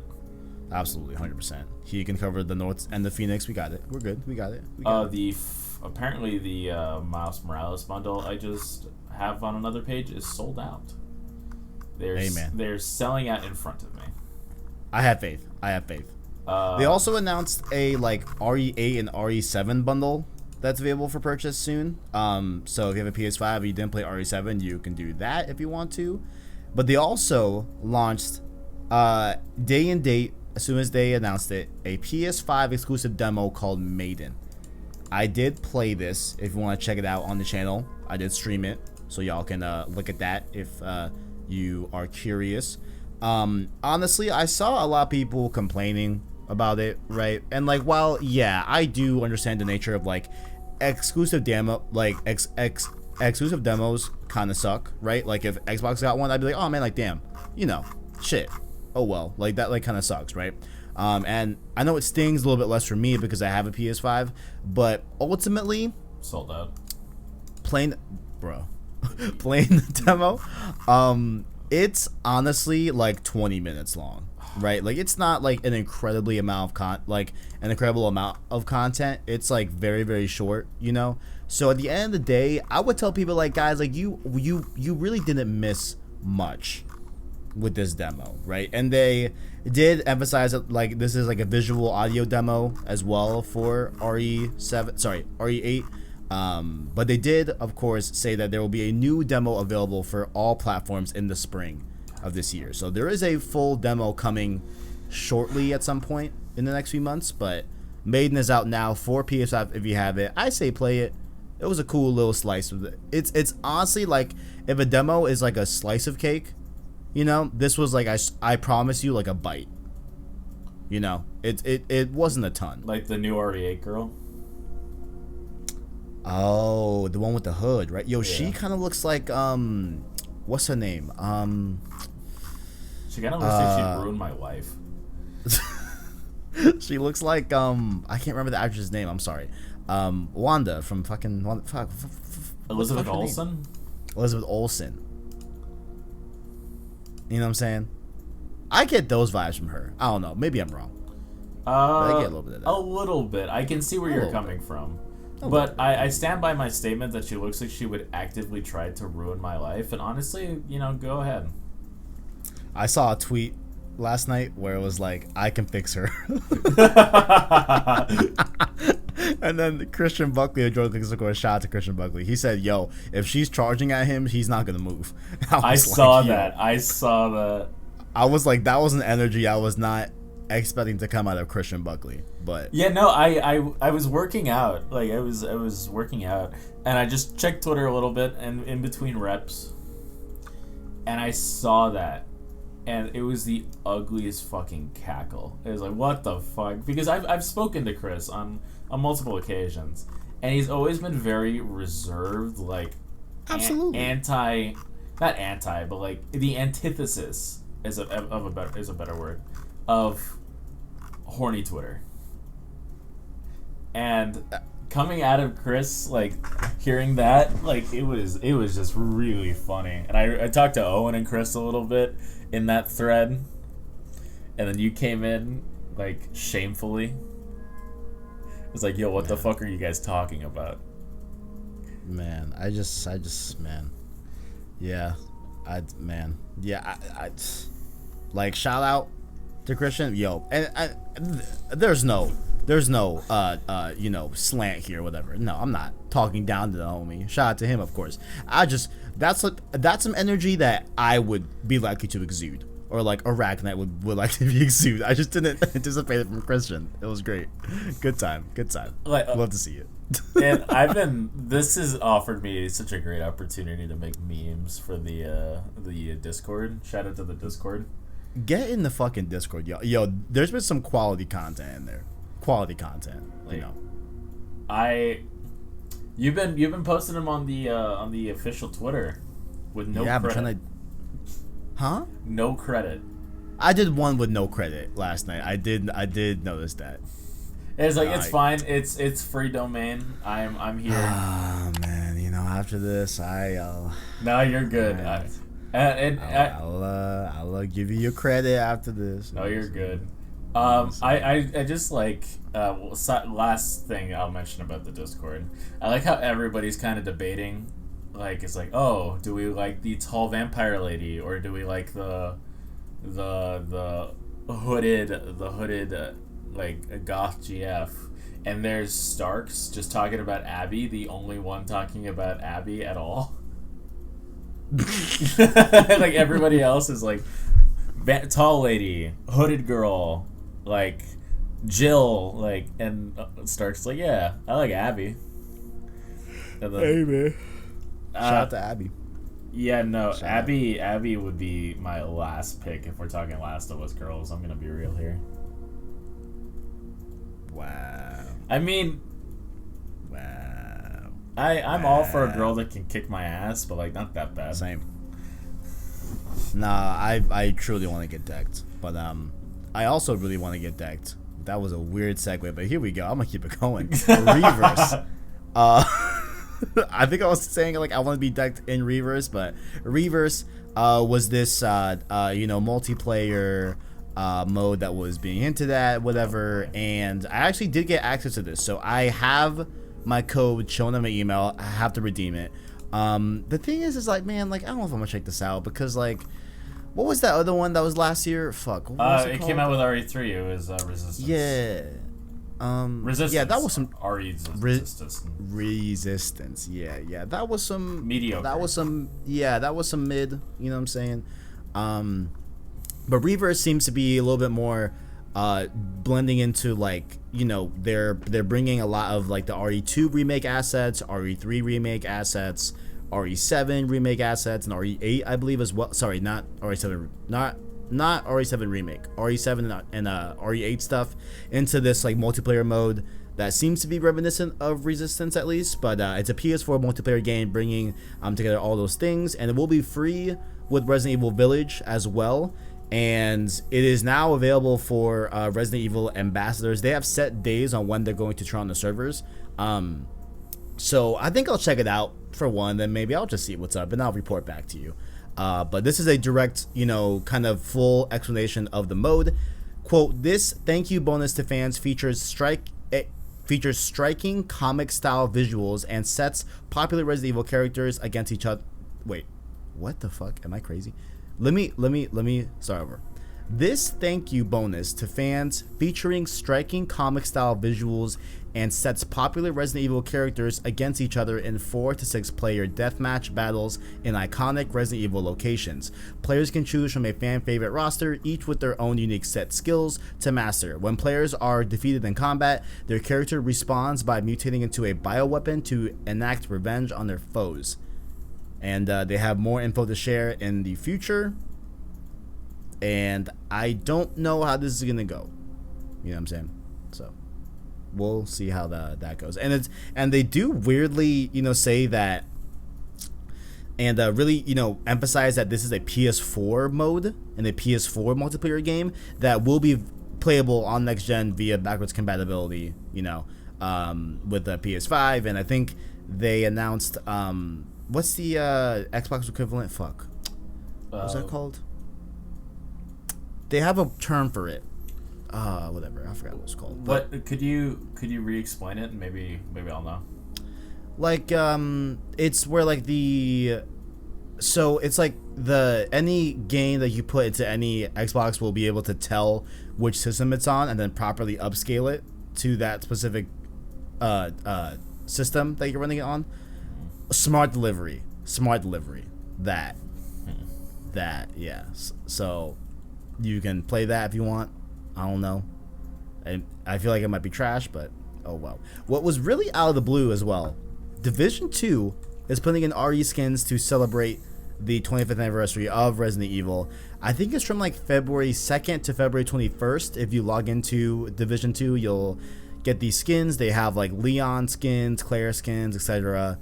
Absolutely, 100%. He can cover the north and the Phoenix. We got it. We're good. We got it. Apparently the Miles Morales bundle I just have on another page is sold out. They're selling out in front of me. I have faith. They also announced a like RE8 and RE7 bundle that's available for purchase soon. So if you have a PS5 and you didn't play RE7, you can do that if you want to. But they also launched day and date, as soon as they announced it, a PS5 exclusive demo called Maiden. I did play this. If you want to check it out on the channel, I did stream it, so y'all can look at that if you are curious. Honestly, I saw a lot of people complaining about it, right? And like, while yeah, I do understand the nature of like exclusive demo, like exclusive demos kind of suck, right? Like if Xbox got one, I'd be like, oh man, like damn, shit. Oh well, like that like kind of sucks, right? And I know it stings a little bit less for me because I have a PS5, but ultimately, sold out. Playing the demo, it's honestly like 20 minutes long, right? Like it's not like an incredible amount of content. It's like very, very short, So at the end of the day, I would tell people like, guys, like you really didn't miss much with this demo, right? And they did emphasize that like this is like a visual audio demo as well for RE8. But they did, of course, say that there will be a new demo available for all platforms in the spring of this year. So there is a full demo coming shortly at some point in the next few months. But Maiden is out now for PS5 if you have it. I say play it. It was a cool little slice of it. It's honestly like if a demo is like a slice of cake, this was like I promise you like a bite. It wasn't a ton. Like the new RE8 girl. Oh, the one with the hood, right? Yo, yeah. She kind of looks like what's her name? She kind of looks like she ruined my life. She looks like I can't remember the actress's name. I'm sorry. Wanda from fucking Elizabeth Olsen. Elizabeth Olsen. You know what I'm saying? I get those vibes from her. I don't know. Maybe I'm wrong. But I get a little bit of that. A little bit. I can see where you're coming from. But I stand by my statement that she looks like she would actively try to ruin my life. And honestly, go ahead. I saw a tweet last night where it was like, I can fix her. And then Christian Buckley, a shout out to Christian Buckley. He said, yo, if she's charging at him, he's not going to move. I saw that. I was like, that was an energy I was not expecting to come out of Christian Buckley. But yeah, no, I was working out. Like I was working out and I just checked Twitter a little bit and in between reps. And I saw that. And it was the ugliest fucking cackle. It was like, what the fuck? Because I've spoken to Chris on multiple occasions, and he's always been very reserved, like absolutely not anti, but like the antithesis is a better word of horny Twitter. And coming out of Chris, like hearing that, like it was just really funny. And I talked to Owen and Chris a little bit in that thread, and then you came in like shamefully. It's like, yo, what the fuck are you guys talking about? Man, I just, man. Yeah, I like, shout out to Christian, yo, and there's no, you know, slant here, whatever. No, I'm not talking down to the homie. Shout out to him, of course. That's some energy that I would be likely to exude, or like ArachKnight would like to be exude. I just didn't anticipate it from Christian. It was great. Good time. Like, love to see it. And this has offered me such a great opportunity to make memes for the Discord. Shout out to the Discord. Get in the fucking Discord, yo. Yo, there's been some quality content in there. Quality content, like, you know. You've been posting them on the official Twitter with no credit. But trying to, huh? No credit. I did one with no credit last night. I did notice that. It's like, it's fine. It's free domain. I'm here. Ah, man. You know, after this, No, you're good. I'll give you your credit after this. No, you're good. I just like last thing I'll mention about the Discord. I like how everybody's kind of debating. Like, it's like, oh, do we like the tall vampire lady, or do we like the hooded like goth GF? And there's Starks just talking about Abby, the only one talking about Abby at all. Like, everybody else is like tall lady, hooded girl, like Jill, like, and Stark's like, yeah, I like Abby. And then, hey, man. Shout out to Abby. Yeah, no, Abby would be my last pick if we're talking Last of Us girls. I'm gonna be real here. Wow. I mean, wow. I'm all for a girl that can kick my ass, but like, not that bad. Same. Nah, I truly want to get decked, but I also really want to get decked. That was a weird segue, but here we go. I'm gonna keep it going. Reverse. I think I was saying like I want to be decked in Reverse, but Reverse was this multiplayer mode that was being hinted at, whatever, and I actually did get access to this, so I have my code shown on my email. I have to redeem it. The thing is like, man, like, I don't know if I'm gonna check this out, because like, what was that other one that was last year? Fuck. What was it came out with RE3. It was Resistance. Yeah. Resistance. Yeah, that was some Resistance. Yeah. That was some mediocre. That was some mid. You know what I'm saying? But Reverse seems to be a little bit more blending into, like, you know, they're bringing a lot of like the RE2 remake assets, RE3 remake assets, RE7 remake assets, and RE8 I believe as well. Sorry, not RE7, not RE7 remake, RE7 and RE8 stuff into this like multiplayer mode that seems to be reminiscent of Resistance, at least. But it's a PS4 multiplayer game bringing together all those things, and it will be free with Resident Evil Village as well. And it is now available for Resident Evil ambassadors. They have set days on when they're going to turn on the servers. So I think I'll check it out for one, then maybe I'll just see what's up and I'll report back to you. But this is a direct, you know, kind of full explanation of the mode. Quote, this thank you bonus to fans features striking comic style visuals and sets popular Resident Evil characters against each other. Wait, what the fuck? Am I crazy? Let me start over. This thank you bonus to fans featuring striking comic style visuals and sets popular Resident Evil characters against each other in 4 to 6 player deathmatch battles in iconic Resident Evil locations. Players can choose from a fan favorite roster, each with their own unique set skills to master. When players are defeated in combat, their character respawns by mutating into a bioweapon to enact revenge on their foes. And they have more info to share in the future. And I don't know how this is gonna go. You know what I'm saying? So we'll see how that goes. And they do weirdly, you know, say that and really, emphasize that this is a PS4 mode and a PS4 multiplayer game that will be playable on next gen via backwards compatibility. With the PS5, and I think they announced what's the Xbox equivalent? What's that called? They have a term for it. Whatever. I forgot what it's called. What could you re-explain it? And maybe I'll know. Like it's where like so it's like any game that you put into any Xbox will be able to tell which system it's on and then properly upscale it to that specific system that you're running it on. Smart delivery. That yeah. So you can play that if you want. I don't know. I feel like it might be trash, but oh well. What was really out of the blue as well, Division 2 is putting in RE skins to celebrate the 25th anniversary of Resident Evil. I think it's from like February 2nd to February 21st. If you log into Division 2, you'll get these skins. They have like Leon skins, Claire skins, etc.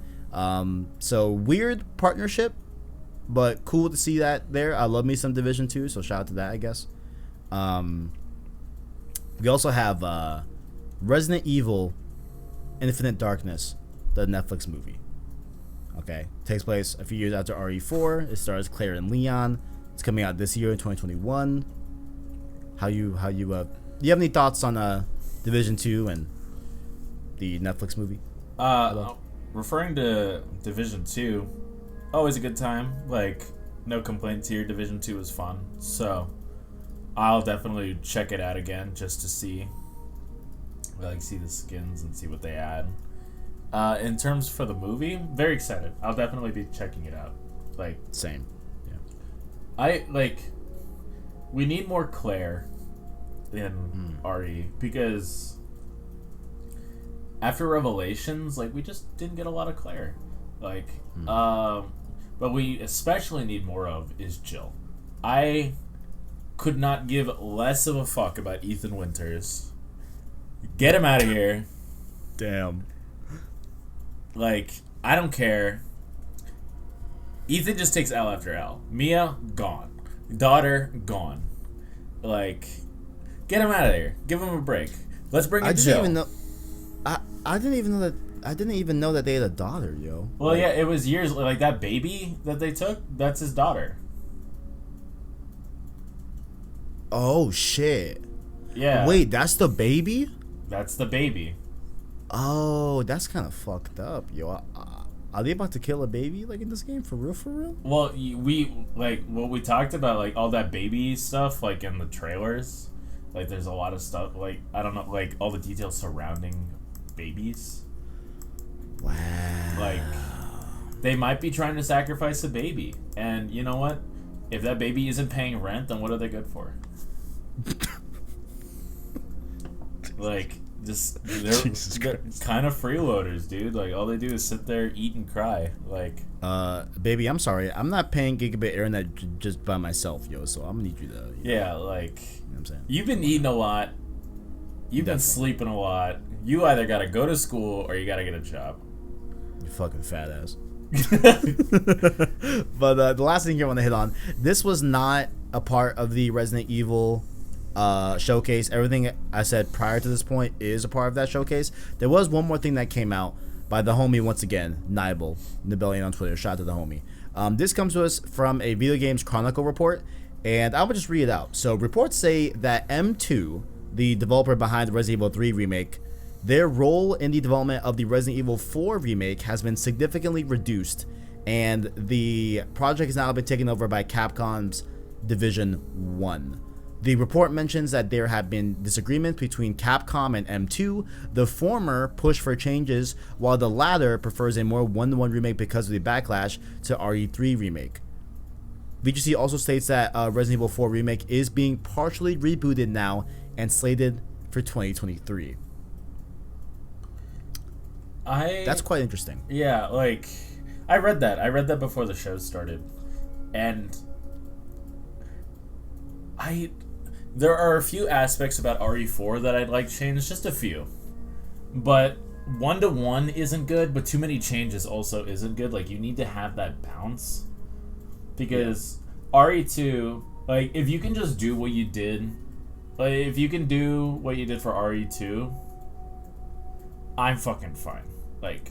So weird partnership, but cool to see that there. I love me some Division 2, so shout out to that, I guess. We also have Resident Evil Infinite Darkness, the Netflix movie. Okay, takes place a few years after RE4. It stars Claire and Leon. It's coming out this year in 2021. Do you have any thoughts on Division 2 and the Netflix movie? Referring to Division 2, always a good time. Like, no complaints here. Division 2 is fun. So, I'll definitely check it out again just to see the skins and see what they add. In terms for the movie, very excited. I'll definitely be checking it out. Like, same. Yeah. We need more Claire in RE because after Revelations, like, we just didn't get a lot of Claire. Like, but we especially need more of is Jill. I could not give less of a fuck about Ethan Winters. Get him out of here. Damn. Like, I don't care. Ethan just takes L after L. Mia, gone. Daughter, gone. Like, get him out of there. Give him a break. Let's bring in Jill. I didn't even know that they had a daughter, yo. Well, yeah, it was years. Like, that baby that they took, that's his daughter. Oh, shit. Yeah. Wait, that's the baby? That's the baby. Oh, that's kind of fucked up, yo. Are they about to kill a baby, like, in this game? For real? Well, what we talked about, like, all that baby stuff, like, in the trailers. Like, there's a lot of stuff, like, I don't know, like, all the details surrounding babies. Wow. Like, they might be trying to sacrifice a baby. And you know what? If that baby isn't paying rent, then what are they good for? Like, they're kind of freeloaders, dude. Like, all they do is sit there, eat, and cry. Like, baby, I'm sorry. I'm not paying gigabit internet just by myself, yo. So I'm gonna need you to. Yeah, like, you know what I'm saying? You've been eating a lot. You've been sleeping a lot. You either gotta go to school or you gotta get a job. You fucking fat ass. But the last thing I want to hit on, this was not a part of the Resident Evil showcase. Everything I said prior to this point is a part of that showcase. There was one more thing that came out by the homie once again, Nibelian on Twitter. Shout out to the homie. This comes to us from a Video Games Chronicle report, and I will just read it out. So reports say that M2, the developer behind the Resident Evil 3 remake, their role in the development of the Resident Evil 4 remake has been significantly reduced, and the project has now been taken over by Capcom's Division 1. The report mentions that there have been disagreements between Capcom and M2. The former pushed for changes, while the latter prefers a more one-to-one remake because of the backlash to RE3 remake. VGC also states that Resident Evil 4 remake is being partially rebooted now and slated for 2023. That's quite interesting. Yeah, like, I read that before the show started, and there are a few aspects about RE4 that I'd like changed, just a few, but 1-to-1 isn't good, but too many changes also isn't good. Like, you need to have that bounce. Because RE2, like, if you can just do what you did, like, if you can do what you did for RE2, I'm fucking fine. Like,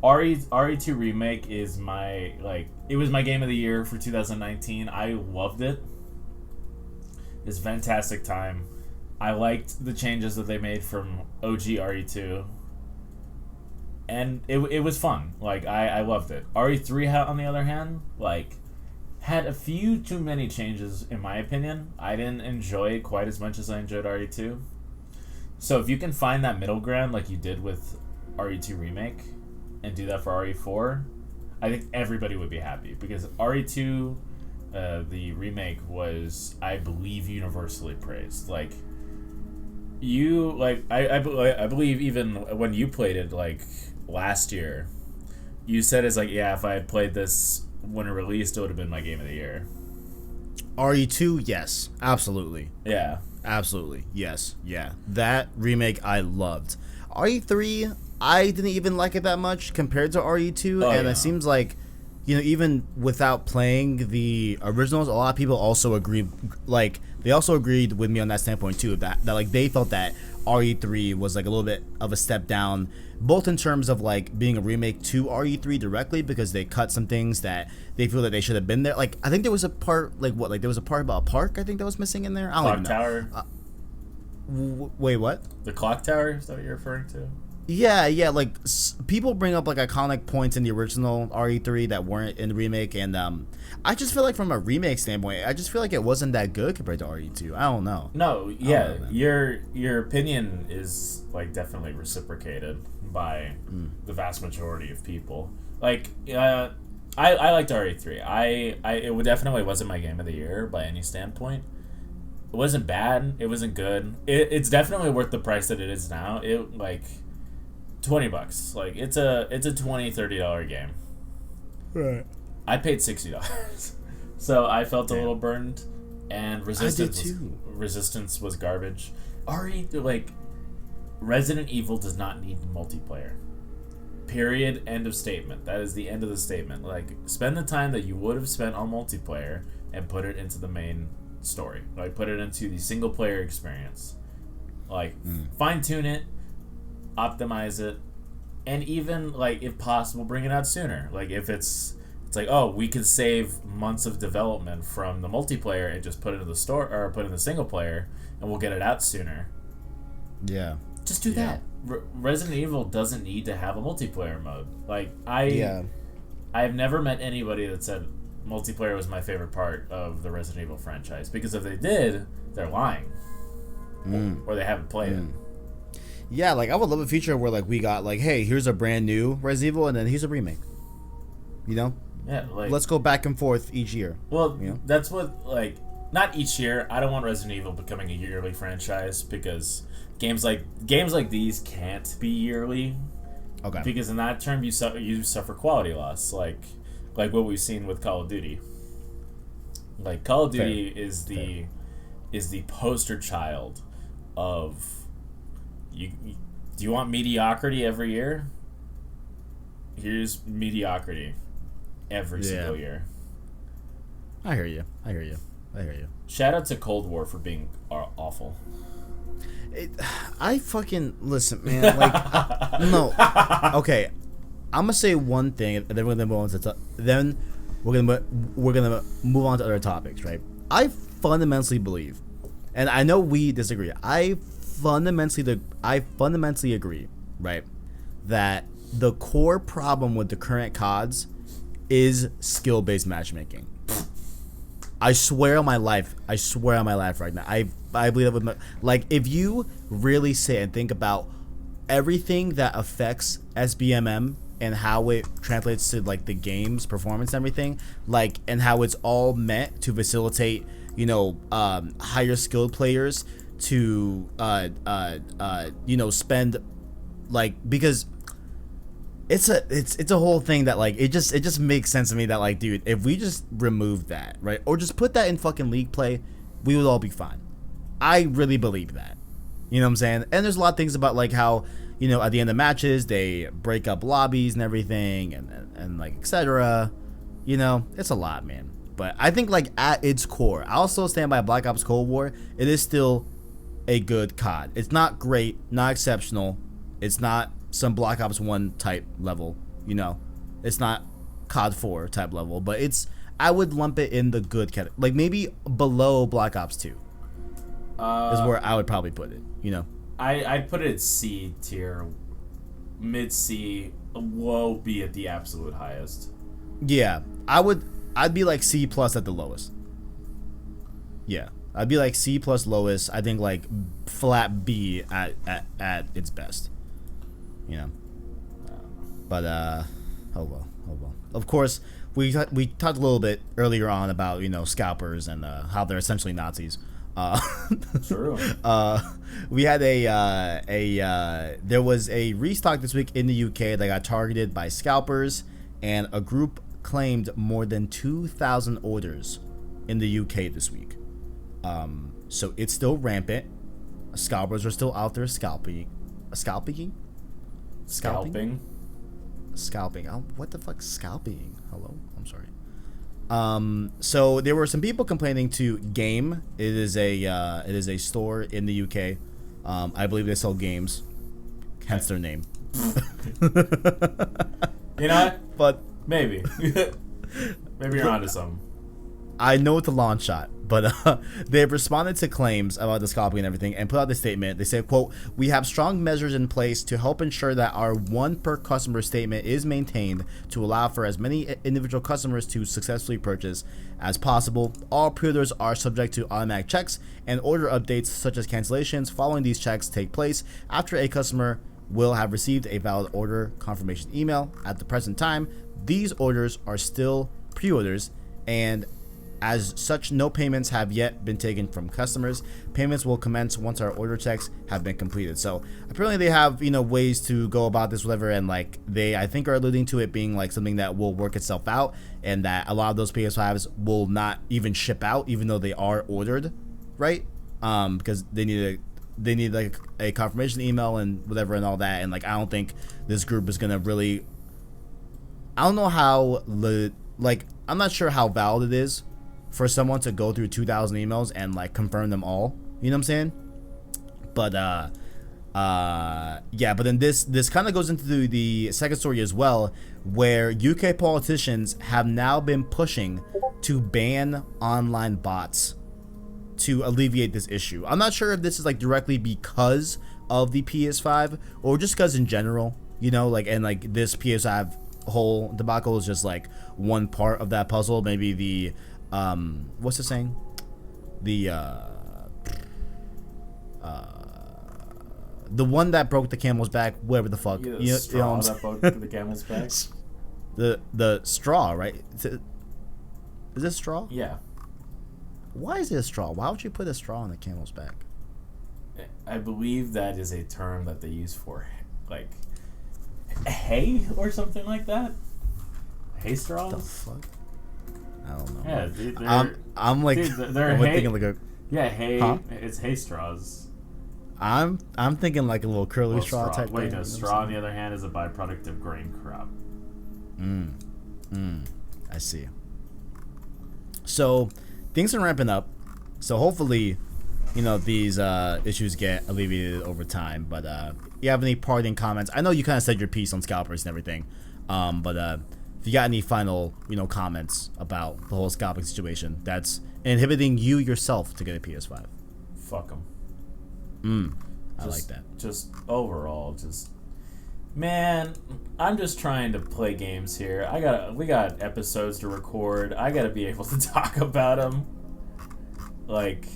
RE2 Remake is my, like, it was my game of the year for 2019. I loved it. It's a fantastic time. I liked the changes that they made from OG RE2. And it was fun. Like, I loved it. RE3, on the other hand, like, had a few too many changes, in my opinion. I didn't enjoy it quite as much as I enjoyed RE2. So if you can find that middle ground like you did with RE2 Remake and do that for RE4, I think everybody would be happy. Because RE2, the remake, was, I believe, universally praised. Like, you, like, I believe even when you played it, like, last year, you said it's like, yeah, if I had played this when it released, it would have been my game of the year. RE2, yes, absolutely. Yeah. Absolutely, yes, yeah. That remake I loved. RE3, I didn't even like it that much compared to RE2, and it seems like, you know, even without playing the originals, a lot of people also agreed, like, they also agreed with me on that standpoint too, that like, they felt that RE3 was like a little bit of a step down, both in terms of like being a remake to RE3 directly, because they cut some things that they feel that they should have been there. Like, I think there was a part, like, what, like, there was a part about a park, I think, that was missing in there. I don't even know. Clock Tower. Wait, what? The clock tower, is that what you're referring to? Yeah, like, people bring up like iconic points in the original RE3 that weren't in the remake, and I just feel like from a remake standpoint, I just feel like it wasn't that good compared to RE2. I don't know. No, yeah, your opinion is, like, definitely reciprocated by the vast majority of people. Like, I liked RE3. It definitely wasn't my game of the year by any standpoint. It wasn't bad. It wasn't good. It's definitely worth the price that it is now. It, like, $20. Like, it's a $20-$30 game. Right. I paid $60. So I felt a little burned, and Resistance was garbage. Like, Resident Evil does not need multiplayer. Period. End of statement. That is the end of the statement. Like, spend the time that you would have spent on multiplayer and put it into the main story. Like, put it into the single player experience. Like, fine tune it, optimize it, and even, like, if possible, bring it out sooner. Like, if it's like, oh, we could save months of development from the multiplayer and just put it in the store, or put in the single player, and we'll get it out sooner. Yeah. Just do that. Resident Evil doesn't need to have a multiplayer mode. Like, I've never met anybody that said multiplayer was my favorite part of the Resident Evil franchise, because if they did, they're lying. Or they haven't played it. Yeah, like, I would love a feature where, like, we got, like, hey, here's a brand new Resident Evil, and then here's a remake. You know? Yeah, like, let's go back and forth each year. Well, you know? That's what, like, not each year. I don't want Resident Evil becoming a yearly franchise, because games like these can't be yearly. Okay. Because in that term, you suffer quality loss, like what we've seen with Call of Duty. Like, Call of Duty is the poster child of do you want mediocrity every year? Here's mediocrity every single year. I hear you. Shout out to Cold War for being awful. I fucking listen, man. Like, no. Okay, I'm gonna say one thing, and then we're gonna move on to we're gonna move on to other topics, right? I fundamentally believe, and I know we disagree. I fundamentally agree, right, that the core problem with the current CODs is skill-based matchmaking. I swear on my life right now. I believe that like, if you really sit and think about everything that affects SBMM and how it translates to, like, the game's performance and everything, like, and how it's all meant to facilitate, you know, higher skilled players to you know, spend, like, because it's a whole thing that, like, it just makes sense to me that, like, dude, if we just remove that, right, or just put that in fucking league play, we would all be fine. I really believe that. You know what I'm saying? And there's a lot of things about, like, how, you know, at the end of matches, they break up lobbies and everything, and like etc. You know, it's a lot, man. But I think like at its core, I'll still stand by Black Ops Cold War. It is still a good COD. It's not great, not exceptional. It's not some Black Ops 1 type level, you know. It's not COD 4 type level, but I would lump it in the good category. Like maybe below Black Ops 2 is where I would probably put it, you know. I'd put it C tier, mid C, low B at the absolute highest. Yeah, I'd be like C plus at the lowest. Yeah, I'd be like C plus lowest. I think like flat B at its best. You know. But oh well. Of course, we talked a little bit earlier on about, you know, scalpers and how they're essentially Nazis. True. We had there was a restock this week in the UK that got targeted by scalpers, and a group claimed more than 2,000 orders in the UK this week. So it's still rampant. Scalpers are still out there scalping. Oh, what the fuck, scalping? Hello, I'm sorry. So there were some people complaining to Game. It is a store in the UK. I believe they sell games, hence their name. You know, but maybe you're onto something. I know it's a long shot, but they've responded to claims about the scalping and everything and put out this statement. They say, quote, "We have strong measures in place to help ensure that our one per customer statement is maintained to allow for as many individual customers to successfully purchase as possible. All pre-orders are subject to automatic checks, and order updates such as cancellations following these checks take place after a customer will have received a valid order confirmation email. At the present time, these orders are still pre-orders, and as such, no payments have yet been taken from customers. Payments will commence once our order checks have been completed." So apparently they have, you know, ways to go about this, whatever, and like they, I think, are alluding to it being like something that will work itself out, and that a lot of those PS5s will not even ship out, even though they are ordered, right? Because they need like a confirmation email and whatever and all that, and like I don't think this group is gonna really. I don't know how I'm not sure how valid it is for someone to go through 2,000 emails and like confirm them all, you know what I'm saying? But yeah, but then this kind of goes into the second story as well, where UK politicians have now been pushing to ban online bots to alleviate this issue. I'm not sure if this is like directly because of the PS5 or just because in general, you know, like, and like this PS5 whole debacle is just like one part of that puzzle. Maybe the what's the saying? The one that broke the camel's back, whatever the fuck. Yeah, the straw that broke the camel's back. The straw, right? Is it straw? Yeah. Why is it a straw? Why would you put a straw on the camel's back? I believe that is a term that they use for like hay or something like that. Hay straws. The fuck? I don't know. Yeah, dude, I'm like, dude, they're I'm hay, thinking like a. Yeah, hay. Huh? It's hay straws. I'm thinking like a little curly straw type. Wait, thing, no. Straw, on the other hand, is a byproduct of grain crop. I see. So things are ramping up. So hopefully, you know, these issues get alleviated over time. But you have any parting comments? I know you kind of said your piece on scalpers and everything. But if you got any final, you know, comments about the whole scalping situation that's inhibiting you yourself to get a PS5. Fuck them. I like that. Just overall, man, I'm just trying to play games here. We got episodes to record. I gotta be able to talk about them. Like,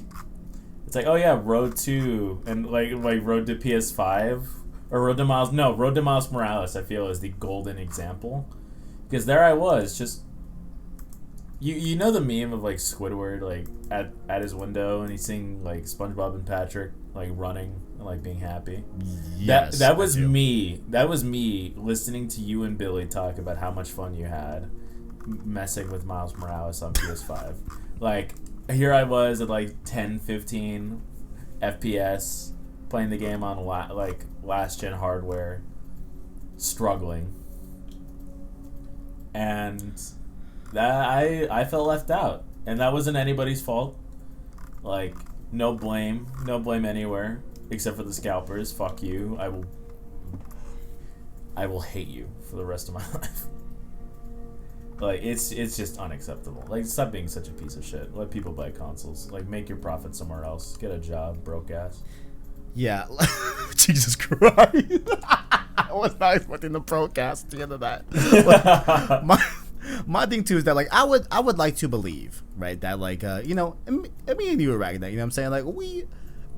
it's like, oh yeah, Road 2 and like Road to PS5 or Road to Miles Morales. I feel is the golden example, because there I was just. You know the meme of like Squidward like at his window and he's seeing like SpongeBob and Patrick like running and like being happy. Yes, that was me. That was me listening to you and Billy talk about how much fun you had messing with Miles Morales on PS5. Like here I was at like 10, 15 FPS playing the game on last gen hardware, struggling, and that I felt left out, and that wasn't anybody's fault. Like, no blame anywhere except for the scalpers. Fuck you. I will hate you for the rest of my life. Like, it's just unacceptable. Like, stop being such a piece of shit. Let people buy consoles. Like, make your profit somewhere else. Get a job, broke ass. Yeah. Jesus Christ. I was not expecting the procast at the end of that. My thing too is that, like, I would like to believe, right, that, like, you know, me and you, ArachKnight, you know what I'm saying? Like, we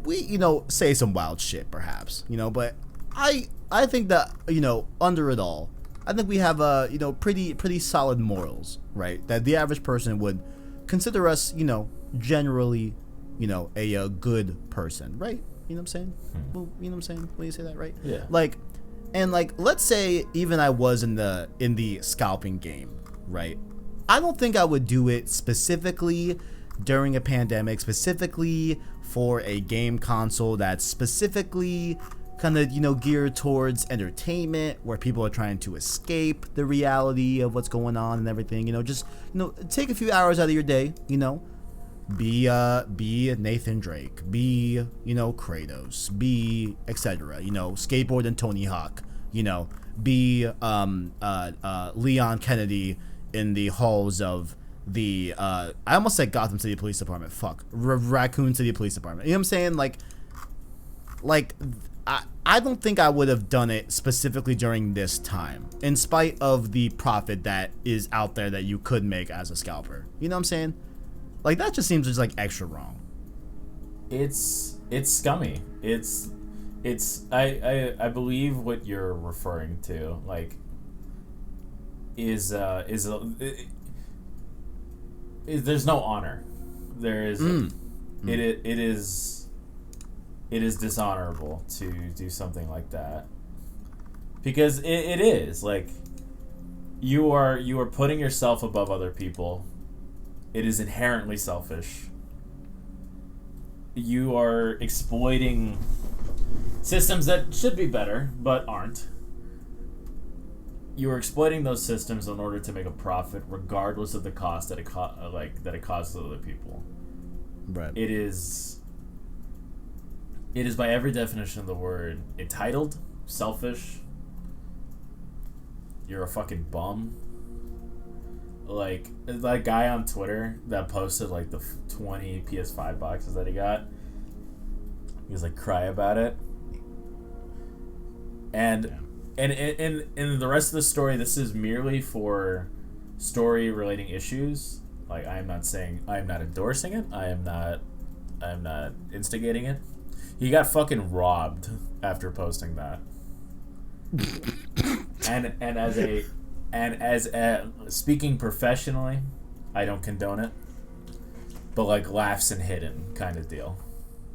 you know, say some wild shit perhaps, you know, but I think that, you know, under it all, I think we have you know, pretty solid morals, right? That the average person would consider us, you know, generally, you know, a good person, right? You know what I'm saying? Well, you know what I'm saying when you say that, right? Yeah. Like, and like, let's say even I was in the scalping game, right? I don't think I would do it specifically during a pandemic, specifically for a game console that's specifically kind of, you know, geared towards entertainment, where people are trying to escape the reality of what's going on and everything. You know, just, you know, take a few hours out of your day, you know, be Nathan Drake, be, you know, Kratos, be etc. You know, skateboard and Tony Hawk, you know, be Leon Kennedy in the halls of the I almost said Gotham City Police Department. Fuck, Raccoon City Police Department. You know what I'm saying? Like I don't think I would have done it specifically during this time, in spite of the profit that is out there that you could make as a scalper. You know what I'm saying? Like, that just seems just like extra wrong. It's scummy. I believe what you're referring to, like, is there's no honor. There is it is dishonorable to do something like that, because it is like you are putting yourself above other people. It is inherently selfish. You are exploiting systems that should be better but aren't. You are exploiting those systems in order to make a profit, regardless of the cost that it causes other people. Right. It is by every definition of the word entitled, selfish. You're a fucking bum. Like, that guy on Twitter that posted, like, the 20 PS5 boxes that he got. He was like, cry about it. And in the rest of the story, this is merely for story relating issues. Like, I'm not endorsing it. I am not instigating it. He got fucking robbed after posting that. and as speaking professionally, I don't condone it. But, like, laughs and hidden kind of deal.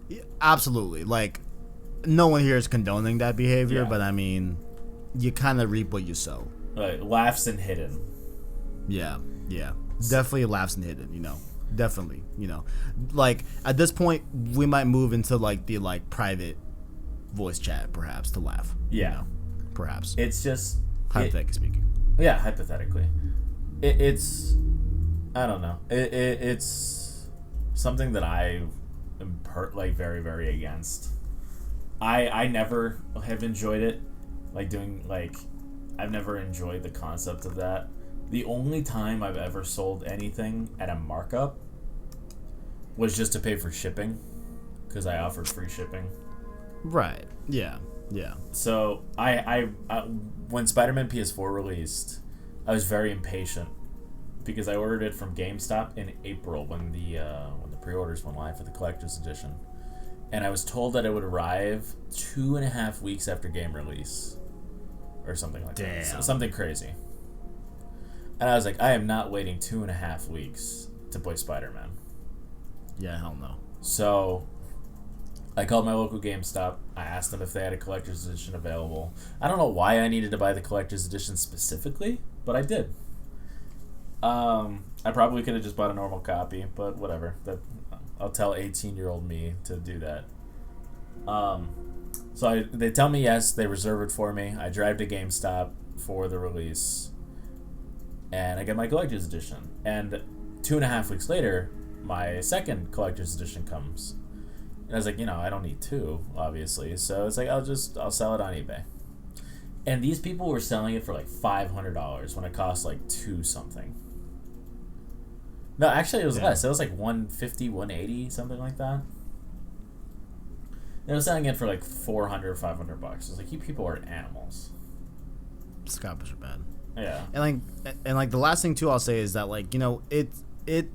Yeah, absolutely. Like, no one here is condoning that behavior, but I mean, you kind of reap what you sow. Like, laughs and hidden. Yeah. Definitely laughs and hidden, you know. Definitely, you know. Like, at this point, we might move into, like, the, like, private voice chat, perhaps, to laugh. Yeah. You know? Perhaps. It's just... Hypothetically speaking. Yeah, hypothetically. It's... I don't know. It's something that I am, very, very against. I never have enjoyed it. Like, doing, like... I've never enjoyed the concept of that. The only time I've ever sold anything at a markup was just to pay for shipping, because I offered free shipping. Right. Yeah. So I when Spider-Man PS4 released, I was very impatient because I ordered it from GameStop in April when the pre-orders went live for the collector's edition, and I was told that it would arrive 2.5 weeks after game release, or something like that. So, something crazy. And I was like, I am not waiting 2.5 weeks to play Spider-Man. Yeah, hell no. So I called my local GameStop. I asked them if they had a collector's edition available. I don't know why I needed to buy the collector's edition specifically, but I did. I probably could have just bought a normal copy, but whatever. I'll tell 18-year-old me to do that. So they tell me yes, they reserve it for me. I drive to GameStop for the release, and I get my collector's edition. And 2.5 weeks later, my second collector's edition comes. And I was like, I don't need two, obviously. So it's like, I'll sell it on eBay. And these people were selling it for like $500 when it cost like two something. No, actually it was less. It was like $150, $180, something like that. They were selling it for like $400, $500. I was like, you people are animals. Scalpers are bad. Yeah. And like the last thing too I'll say is that like, it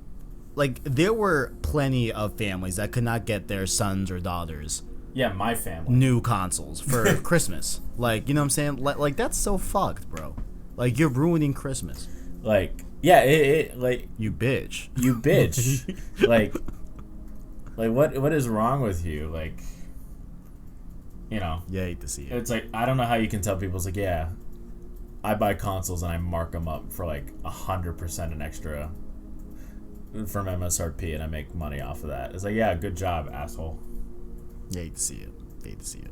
like there were plenty of families that could not get their sons or daughters my family new consoles for Christmas. Like, you know what I'm saying? Like that's so fucked, bro. Like you're ruining Christmas. Like, yeah, it like you bitch. You bitch. like what is wrong with you? Like, Yeah, I hate to see it. It's like, I don't know how you can tell people. It's like, yeah, I buy consoles and I mark them up for like 100% an extra from MSRP, and I make money off of that. It's like, yeah, good job, asshole. Yeah, hate to see it.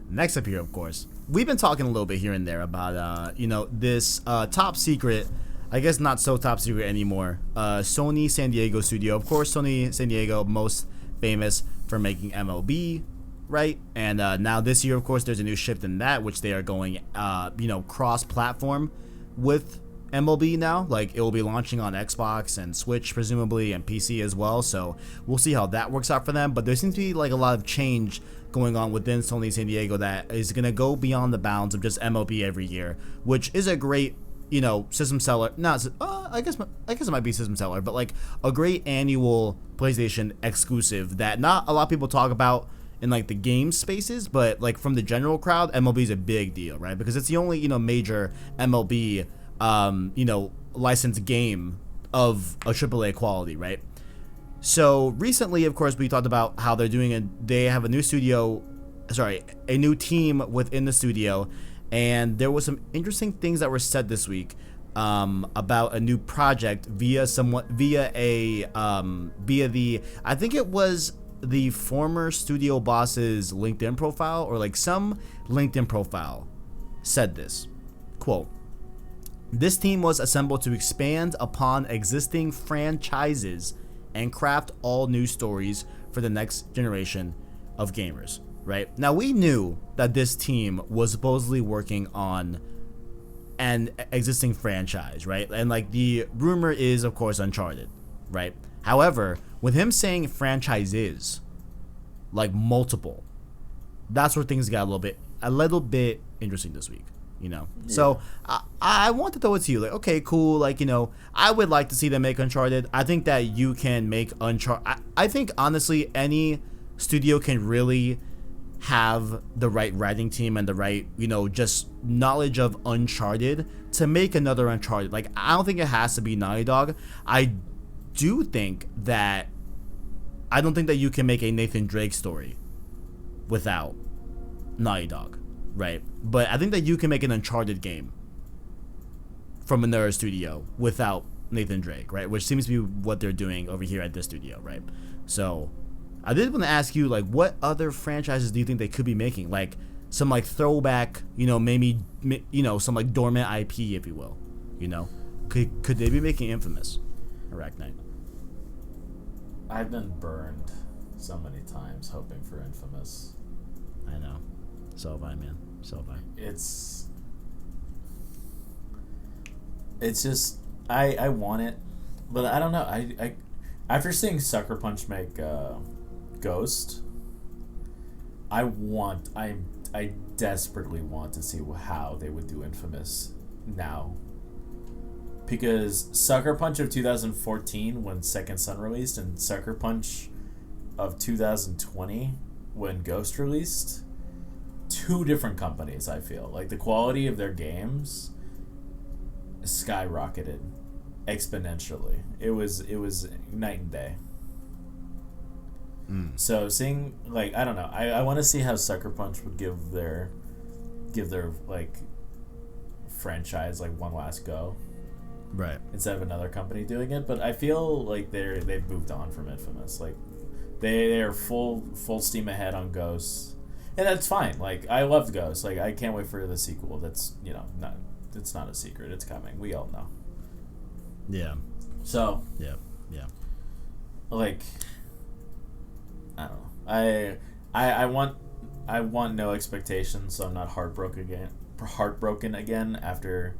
Next up here, of course, we've been talking a little bit here and there about this top secret, I guess not so top secret anymore, Sony San Diego studio. Of course, Sony San Diego, most famous for making MLB, right? And now this year, of course, there's a new shift in that, which they are going cross-platform with MLB now. Like, it will be launching on Xbox and Switch presumably, and PC as well. So we'll see how that works out for them. But there seems to be like a lot of change going on within Sony San Diego that is going to go beyond the bounds of just MLB every year, which is a great system seller. I guess it might be system seller, but like a great annual PlayStation exclusive that not a lot of people talk about in like the game spaces, but like from the general crowd, MLB is a big deal, right? Because it's the only major MLB licensed game of a AAA quality, right? So recently, of course, we talked about how they have a new new team within the studio, and there was some interesting things that were said this week about a new project via I think it was the former studio boss's LinkedIn profile, or like some LinkedIn profile said this, quote, "This team was assembled to expand upon existing franchises and craft all new stories for the next generation of gamers," right? Now, we knew that this team was supposedly working on an existing franchise, right? And like the rumor is, of course, Uncharted, right? However, with him saying franchises, like multiple, that's where things got a little bit interesting this week. Yeah. So I want to throw it to you, like, okay, cool, like, I would like to see them make Uncharted. I think that you can make Uncharted. I think honestly any studio can really have the right writing team and the right just knowledge of Uncharted to make another Uncharted. Like, I don't think it has to be Naughty Dog. I don't think that you can make a Nathan Drake story without Naughty Dog, right? But I think that you can make an Uncharted game from another studio without Nathan Drake, right? Which seems to be what they're doing over here at this studio, right? So I did want to ask you, like, what other franchises do you think they could be making? Like some like throwback, maybe some like dormant IP, if you will. Could they be making Infamous, ArachKnight? I've been burned so many times hoping for Infamous. I know. So have I, man. So have I. It's just I want it, but I don't know. I after seeing Sucker Punch make Ghost, I desperately want to see how they would do Infamous now. Because Sucker Punch of 2014 when Second Son released, and Sucker Punch of 2020 when Ghost released, two different companies. I feel like the quality of their games skyrocketed exponentially. It was night and day. So seeing, like, I don't know, I want to see how Sucker Punch would give their like franchise like one last go, right, instead of another company doing it. But I feel like they've moved on from Infamous. Like they are full steam ahead on Ghosts. And that's fine. Like, I loved Ghost. Like, I can't wait for the sequel. That's, not, it's not a secret. It's coming. We all know. Yeah. So. Yeah. Like, I don't know. I want no expectations, so I'm not heartbroken again after.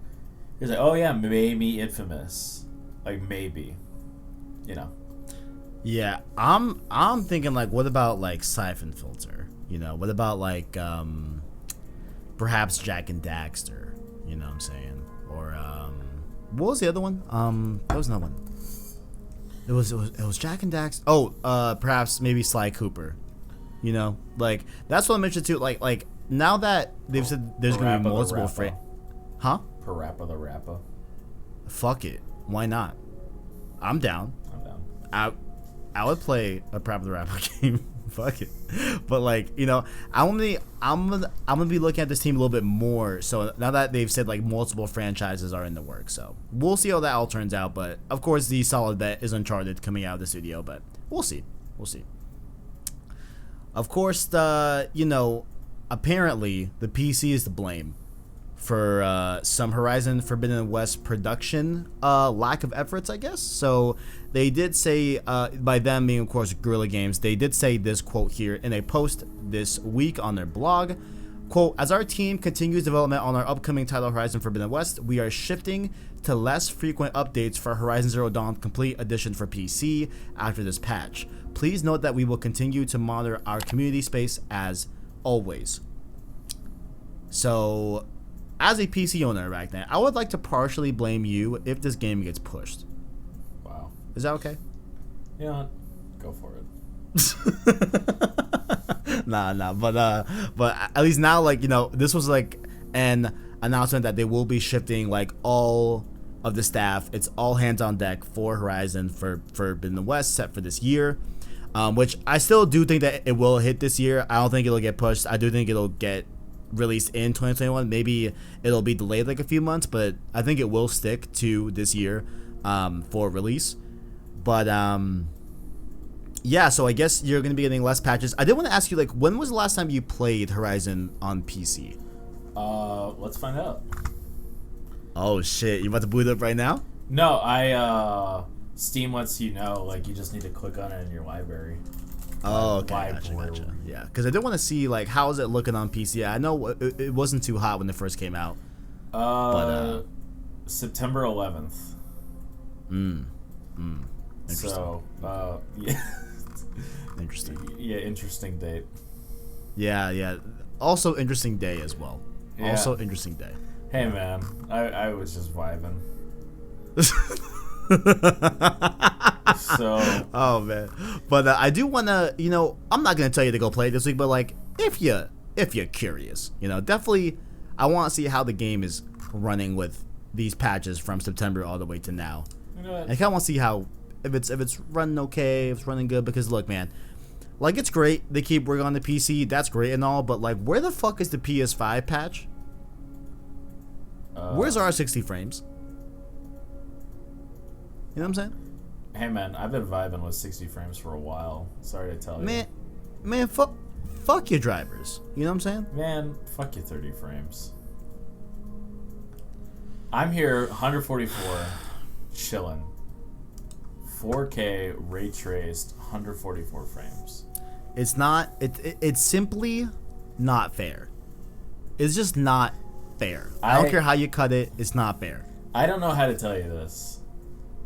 It's like, oh yeah, maybe Infamous, like maybe, Yeah, I'm thinking like, what about like Siphon Filter? What about like perhaps Jack and Daxter? You know what I'm saying? Or what was the other one? There was another one. It was Jack and Daxter. Oh, perhaps maybe Sly Cooper. Like that's what I'm interested to. Like now that they've said there's gonna be multiple huh? Parappa the Rappa. Fuck it. Why not? I'm down. I would play a Parappa the Rappa game. Fuck it. But like, I'm gonna be looking at this team a little bit more. So now that they've said like multiple franchises are in the works, so we'll see how that all turns out. But of course, the solid bet is Uncharted coming out of the studio. But we'll see. Of course, apparently the PC is to blame for some Horizon Forbidden West production lack of efforts, I guess. So they did say, by them being, of course, Guerrilla Games, they did say this quote here in a post this week on their blog. Quote, as our team continues development on our upcoming title Horizon Forbidden West, we are shifting to less frequent updates for Horizon Zero Dawn Complete Edition for PC after this patch. Please note that we will continue to monitor our community space as always. So, as a PC owner, ArachKnight, I would like to partially blame you if this game gets pushed. Wow. Is that okay? Yeah, go for it. Nah, but at least now, like, this was like an announcement that they will be shifting like all of the staff. It's all hands on deck for Horizon for Forbidden West set for this year. Which I still do think that it will hit this year. I don't think it'll get pushed. I do think it'll get released in 2021. Maybe it'll be delayed like a few months, but I think it will stick to this year for release. But yeah, so I guess you're gonna be getting less patches. I did want to ask you, like, when was the last time you played Horizon on PC? Let's find out. Oh shit, you about to boot it up right now? No, Steam lets you know, like, you just need to click on it in your library. Oh, okay, gotcha. Yeah, because I did want to see, like, how is it looking on PC? I know it wasn't too hot when it first came out. But September 11th. Interesting. So, yeah. Interesting. Yeah, interesting date. Yeah. Also interesting day as well. Yeah. Also interesting day. Hey, man, I was just vibing. So. Oh man, but I do want to. I'm not gonna tell you to go play it this week, but like, if you're curious, definitely, I want to see how the game is running with these patches from September all the way to now. I kind of want to see how if it's running okay, if it's running good. Because look, man, like, it's great they keep working on the PC. That's great and all, but like, where the fuck is the PS5 patch? Where's our 60 frames? You know what I'm saying? Hey man, I've been vibing with 60 frames for a while. Sorry to tell you. Man, fuck your drivers. You know what I'm saying? Man, fuck your 30 frames. I'm here, 144, chilling. 4K ray traced, 144 frames. It's simply not fair. It's just not fair. I don't care how you cut it. It's not fair. I don't know how to tell you this.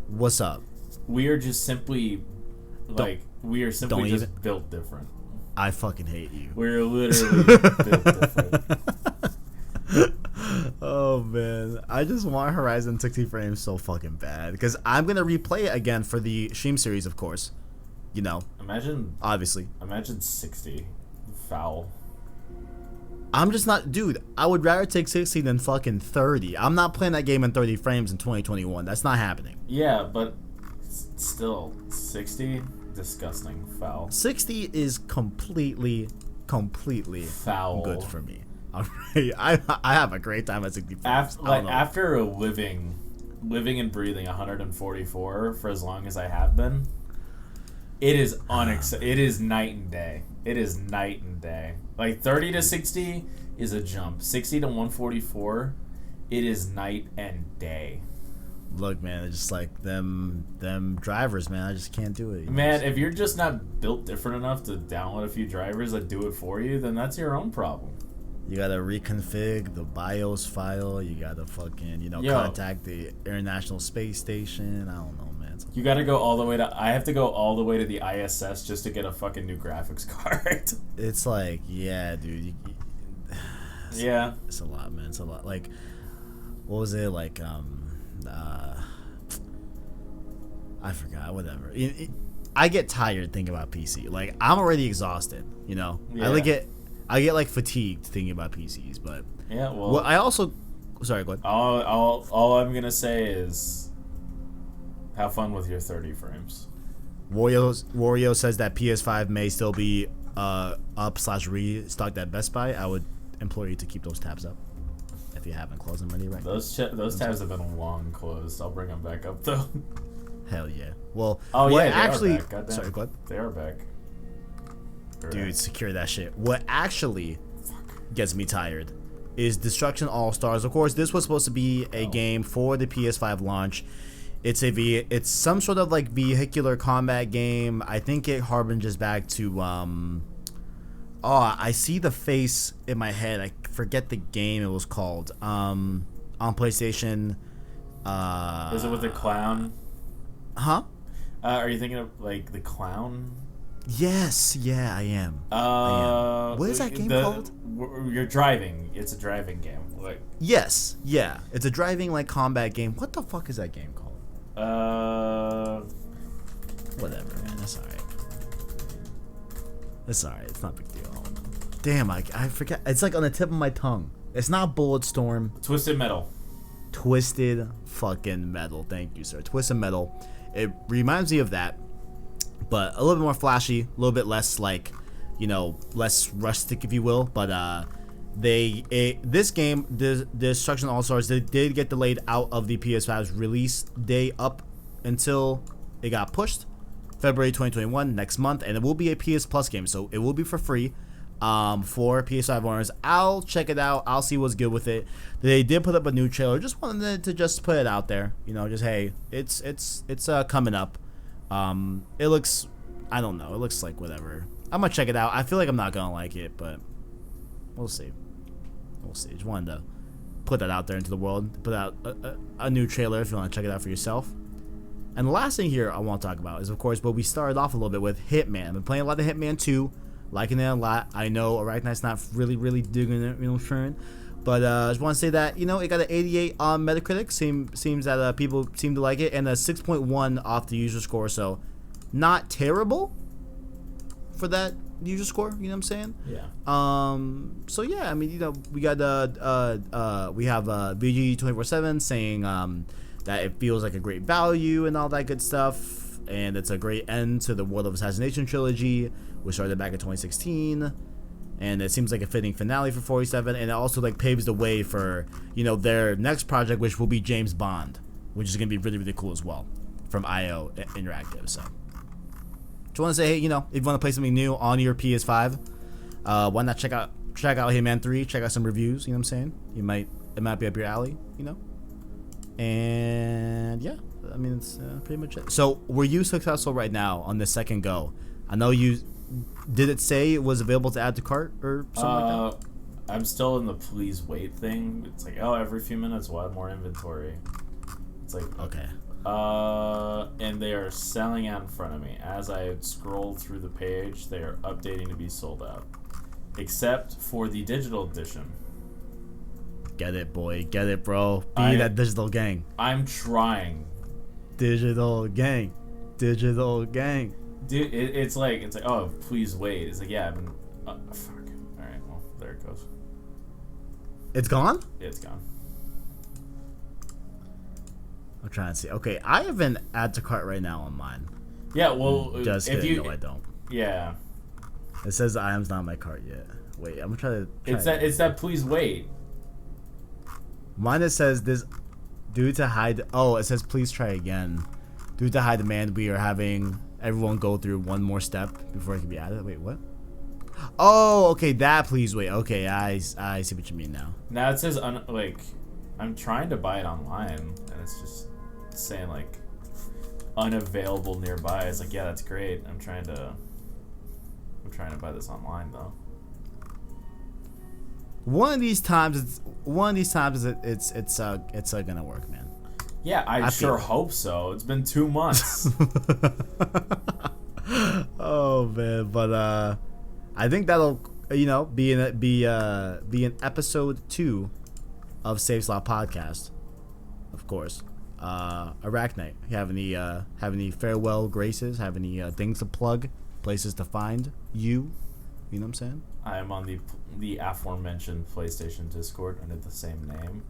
What's up? We are just simply, like, built different. I fucking hate you. We're literally built different. Oh man, I just want Horizon 60 frames so fucking bad because I'm gonna replay it again for the stream series, of course. Obviously. Imagine 60. Foul. I'm just not, dude. I would rather take 60 than fucking 30. I'm not playing that game in 30 frames in 2021. That's not happening. Yeah, but still, 60, disgusting, foul. 60 is completely foul. Good for me. I have a great time at 60 frames. After living and breathing 144 for as long as I have been, it is it is night and day. It is night and day. Like 30 to 60 is a jump. 60 to 144, it is night and day. Look, man, it's just like them drivers, man. I just can't do it. Man, if you're just not built different enough to download a few drivers that do it for you, then that's your own problem. You gotta reconfig the BIOS file. You gotta fucking, contact the International Space Station. I don't know, man. You gotta go all the way to... I have to go all the way to the ISS just to get a fucking new graphics card. It's like, yeah, dude. Yeah. It's a lot, man. It's a lot. Like, what was it? Like, I forgot. Whatever. I get tired thinking about PC. Like, I'm already exhausted, Yeah. I get like fatigued thinking about PCs, but yeah, well, I also, sorry, go ahead. All I'm gonna say is, have fun with your 30 frames. Wario says that PS5 may still be up/restocked at Best Buy. I would implore you to keep those tabs up if you haven't closed them already. Right. Those tabs have been long closed. I'll bring them back up though. Hell yeah. Well, actually, sorry, go ahead. They are back. Dude, secure that shit. What actually gets me tired is Destruction All-Stars. Of course, this was supposed to be a game for the PS5 launch. It's some sort of like vehicular combat game. I think it harbinges back to I see the face in my head. I forget the game it was called. On PlayStation. Is it with the clown? Huh? Are you thinking of like the clown? Yes, yeah, I am. What is that game called? You're driving. It's a driving game. Like, yes, yeah, it's a driving like combat game. What the fuck is that game called? Whatever, man. That's alright. It's alright. It's not a big deal. Damn, I forget. It's like on the tip of my tongue. It's not Bulletstorm. Twisted Metal. Twisted fucking Metal. Thank you, sir. Twisted Metal. It reminds me of that. But a little bit more flashy, a little bit less like, less rustic, if you will. But this game, the Destruction All-Stars, they did get delayed out of the PS5's release day up until it got pushed, February 2021, next month, and it will be a PS Plus game, so it will be for free for PS5 owners. I'll check it out. I'll see what's good with it. They did put up a new trailer. Just wanted to just put it out there. Just hey, it's coming up. It looks, I don't know, it looks like whatever. I'm gonna check it out. I feel like I'm not gonna like it, but we'll see. Just wanted to put that out there into the world, put out a new trailer if you want to check it out for yourself. And the last thing here I want to talk about is, of course, what we started off a little bit with, Hitman. I've been playing a lot of Hitman 2, liking it a lot. I know ArachKnight's not really digging it, Sharon. But I just want to say that, it got an 88 on Metacritic. Seems that people seem to like it. And a 6.1 off the user score. So, not terrible for that user score. You know what I'm saying? Yeah. So, yeah, I mean, we got we have VG247 saying that it feels like a great value and all that good stuff. And it's a great end to the World of Assassination trilogy, which started back in 2016. And it seems like a fitting finale for 47, and it also like paves the way for their next project, which will be James Bond, which is gonna be really cool as well, from IO Interactive. So, just want to say, hey, if you want to play something new on your PS5, why not check out Hitman 3? Check out some reviews. You know what I'm saying? It might be up your alley. And yeah, I mean it's pretty much it. So, were you successful right now on the second go? I know you. Did it say it was available to add to cart or something like that? I'm still in the please wait thing. It's like, every few minutes we'll have more inventory. It's like, okay. And they are selling out in front of me. As I scroll through the page, they are updating to be sold out. Except for the digital edition. Get it, boy. Get it, bro. Be that digital gang. I'm trying. Digital gang. Digital gang. Dude, it's like, oh, please wait. It's like, yeah, I've been, fuck. Alright, well, there it goes. It's gone? Yeah, it's gone. I'm trying to see. Okay, I have an add to cart right now on mine. Yeah, well, just if kidding. No, I don't. Yeah. It says the item's not on my cart yet. Wait, I'm gonna try to. It's that please wait. Mine it says this, due to high. It says please try again. Due to high demand, we are having everyone go through one more step before it can be added. Wait, what? Oh, okay, that please wait. Okay, I see what you mean now. Now it says I'm trying to buy it online, and it's just saying like unavailable nearby. It's like, yeah, that's great. I'm trying to buy this online though. One of these times it's gonna work, man. Yeah, I sure hope so. It's been 2 months. Oh man, but I think that'll be an episode 2 of Save Slot Podcast, of course. ArachKnight, you have any farewell graces? Have any things to plug? Places to find you? You know what I'm saying? I am on the aforementioned PlayStation Discord under the same name.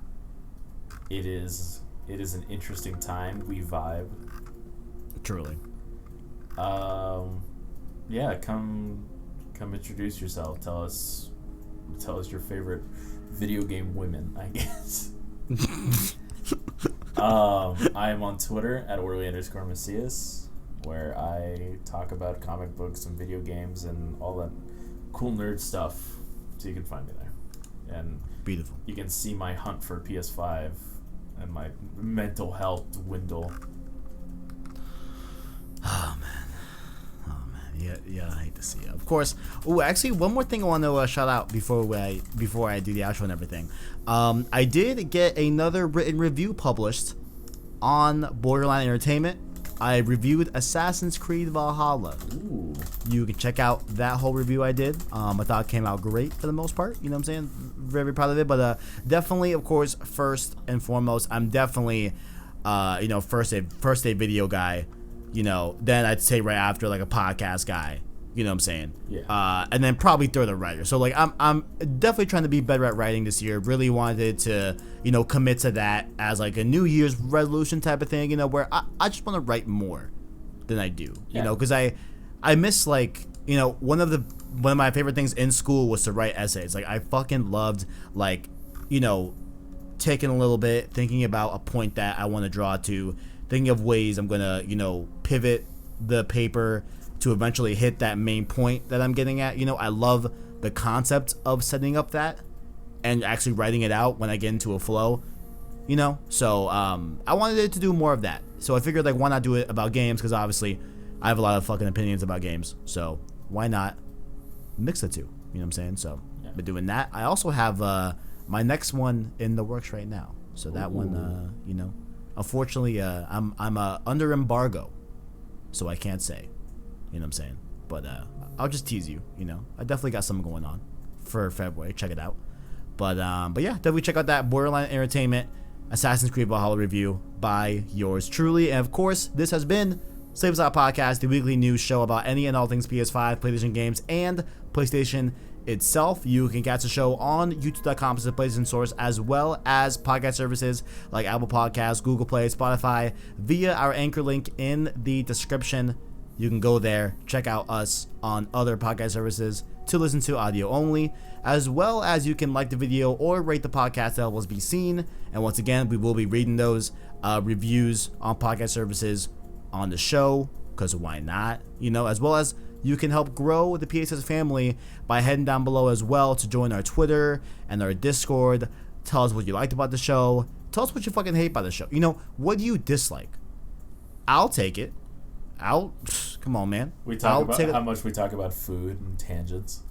It is an interesting time. We vibe. Truly. Yeah, come introduce yourself. Tell us your favorite video game women, I guess. I am on Twitter at Orly_Macias, where I talk about comic books and video games and all that cool nerd stuff. So you can find me there. And beautiful. You can see my hunt for PS5 and my mental health dwindle. Oh man. Yeah, I hate to see it. Of course. Oh, actually, one more thing I want to shout out before I do the outro and everything. I did get another written review published on Borderline Entertainment. I reviewed Assassin's Creed Valhalla. Ooh. You can check out that whole review I did. I thought it came out great for the most part. You know what I'm saying? Very, very proud of it. But definitely, of course, first and foremost, I'm definitely, first a video guy. Then I'd say right after like a podcast guy. You know what I'm saying? Yeah. And then probably third a writer. So like I'm definitely trying to be better at writing this year. Really wanted to commit to that as like a New Year's resolution type of thing. Where I just want to write more than I do. Yeah. Because I miss like one of my favorite things in school was to write essays. Like I fucking loved like taking a little bit, thinking about a point that I want to draw to, thinking of ways I'm gonna pivot the paper to eventually hit that main point that I'm getting at. I love the concept of setting up that and actually writing it out when I get into a flow. So I wanted it to do more of that. So I figured like why not do it about games, because obviously I have a lot of fucking opinions about games. So why not mix the two? You know what I'm saying? So yeah. Been doing that. I also have my next one in the works right now. So that one, unfortunately, I'm under embargo, so I can't say. You know what I'm saying? But I'll just tease you. I definitely got something going on for February. Check it out. But yeah, definitely check out that Borderline Entertainment Assassin's Creed Valhalla review by yours truly. And of course, this has been Save Slot Podcast, the weekly news show about any and all things PS5, PlayStation games, and PlayStation itself. You can catch the show on youtube.com as a PlayStation source, as well as podcast services like Apple Podcasts, Google Play, Spotify, via our anchor link in the description. You can go there, check out us on other podcast services to listen to audio only, as well as you can like the video or rate the podcast that will be seen. And once again, we will be reading those reviews on podcast services on the show, because why not? As well as you can help grow the PSS family by heading down below as well to join our Twitter and our Discord. Tell us what you liked about the show. Tell us what you fucking hate about the show. What do you dislike? I'll take it. Come on, man. We talk about how much we talk about food and tangents.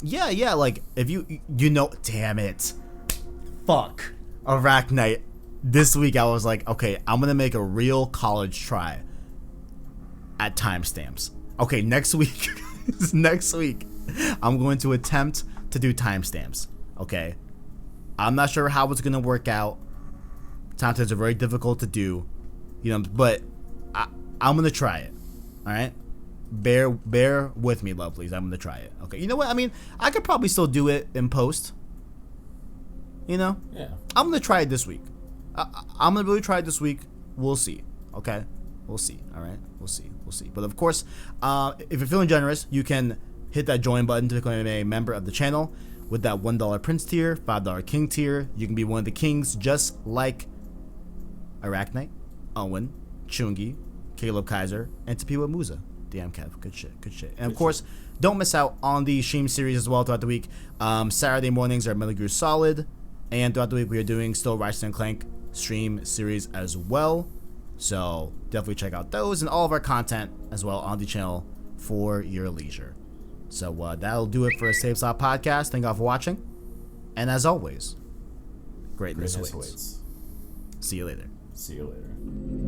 Yeah. Like if damn it, fuck, ArachKnight. This week I was like, okay, I'm gonna make a real college try at timestamps. Okay, next week, I'm going to attempt to do timestamps. Okay, I'm not sure how it's gonna work out. Timestamps are very difficult to do, but I'm gonna try it. All right, bear with me, lovelies. I'm gonna try it. Okay, you know what? I mean, I could probably still do it in post. Yeah. I'm gonna try it this week. I'm gonna really try it this week. We'll see. Okay, we'll see. All right, we'll see. But of course, if you're feeling generous, you can hit that join button to become a member of the channel. With that $1 Prince tier, $5 King tier, you can be one of the kings, just like ArachKnight, Owen, Chungi, Caleb Kaiser, and Tapiwa Musa. Damn, Kev. Good shit. Good shit. And of course, don't miss out on the stream series as well throughout the week. Saturday mornings are Metal Gear Solid. And throughout the week, we are doing still Ratchet & Clank stream series as well. So definitely check out those and all of our content as well on the channel for your leisure. So that'll do it for a Safe Slot podcast. Thank you all for watching. And as always, greatness waits. Waits. See you later. See you later.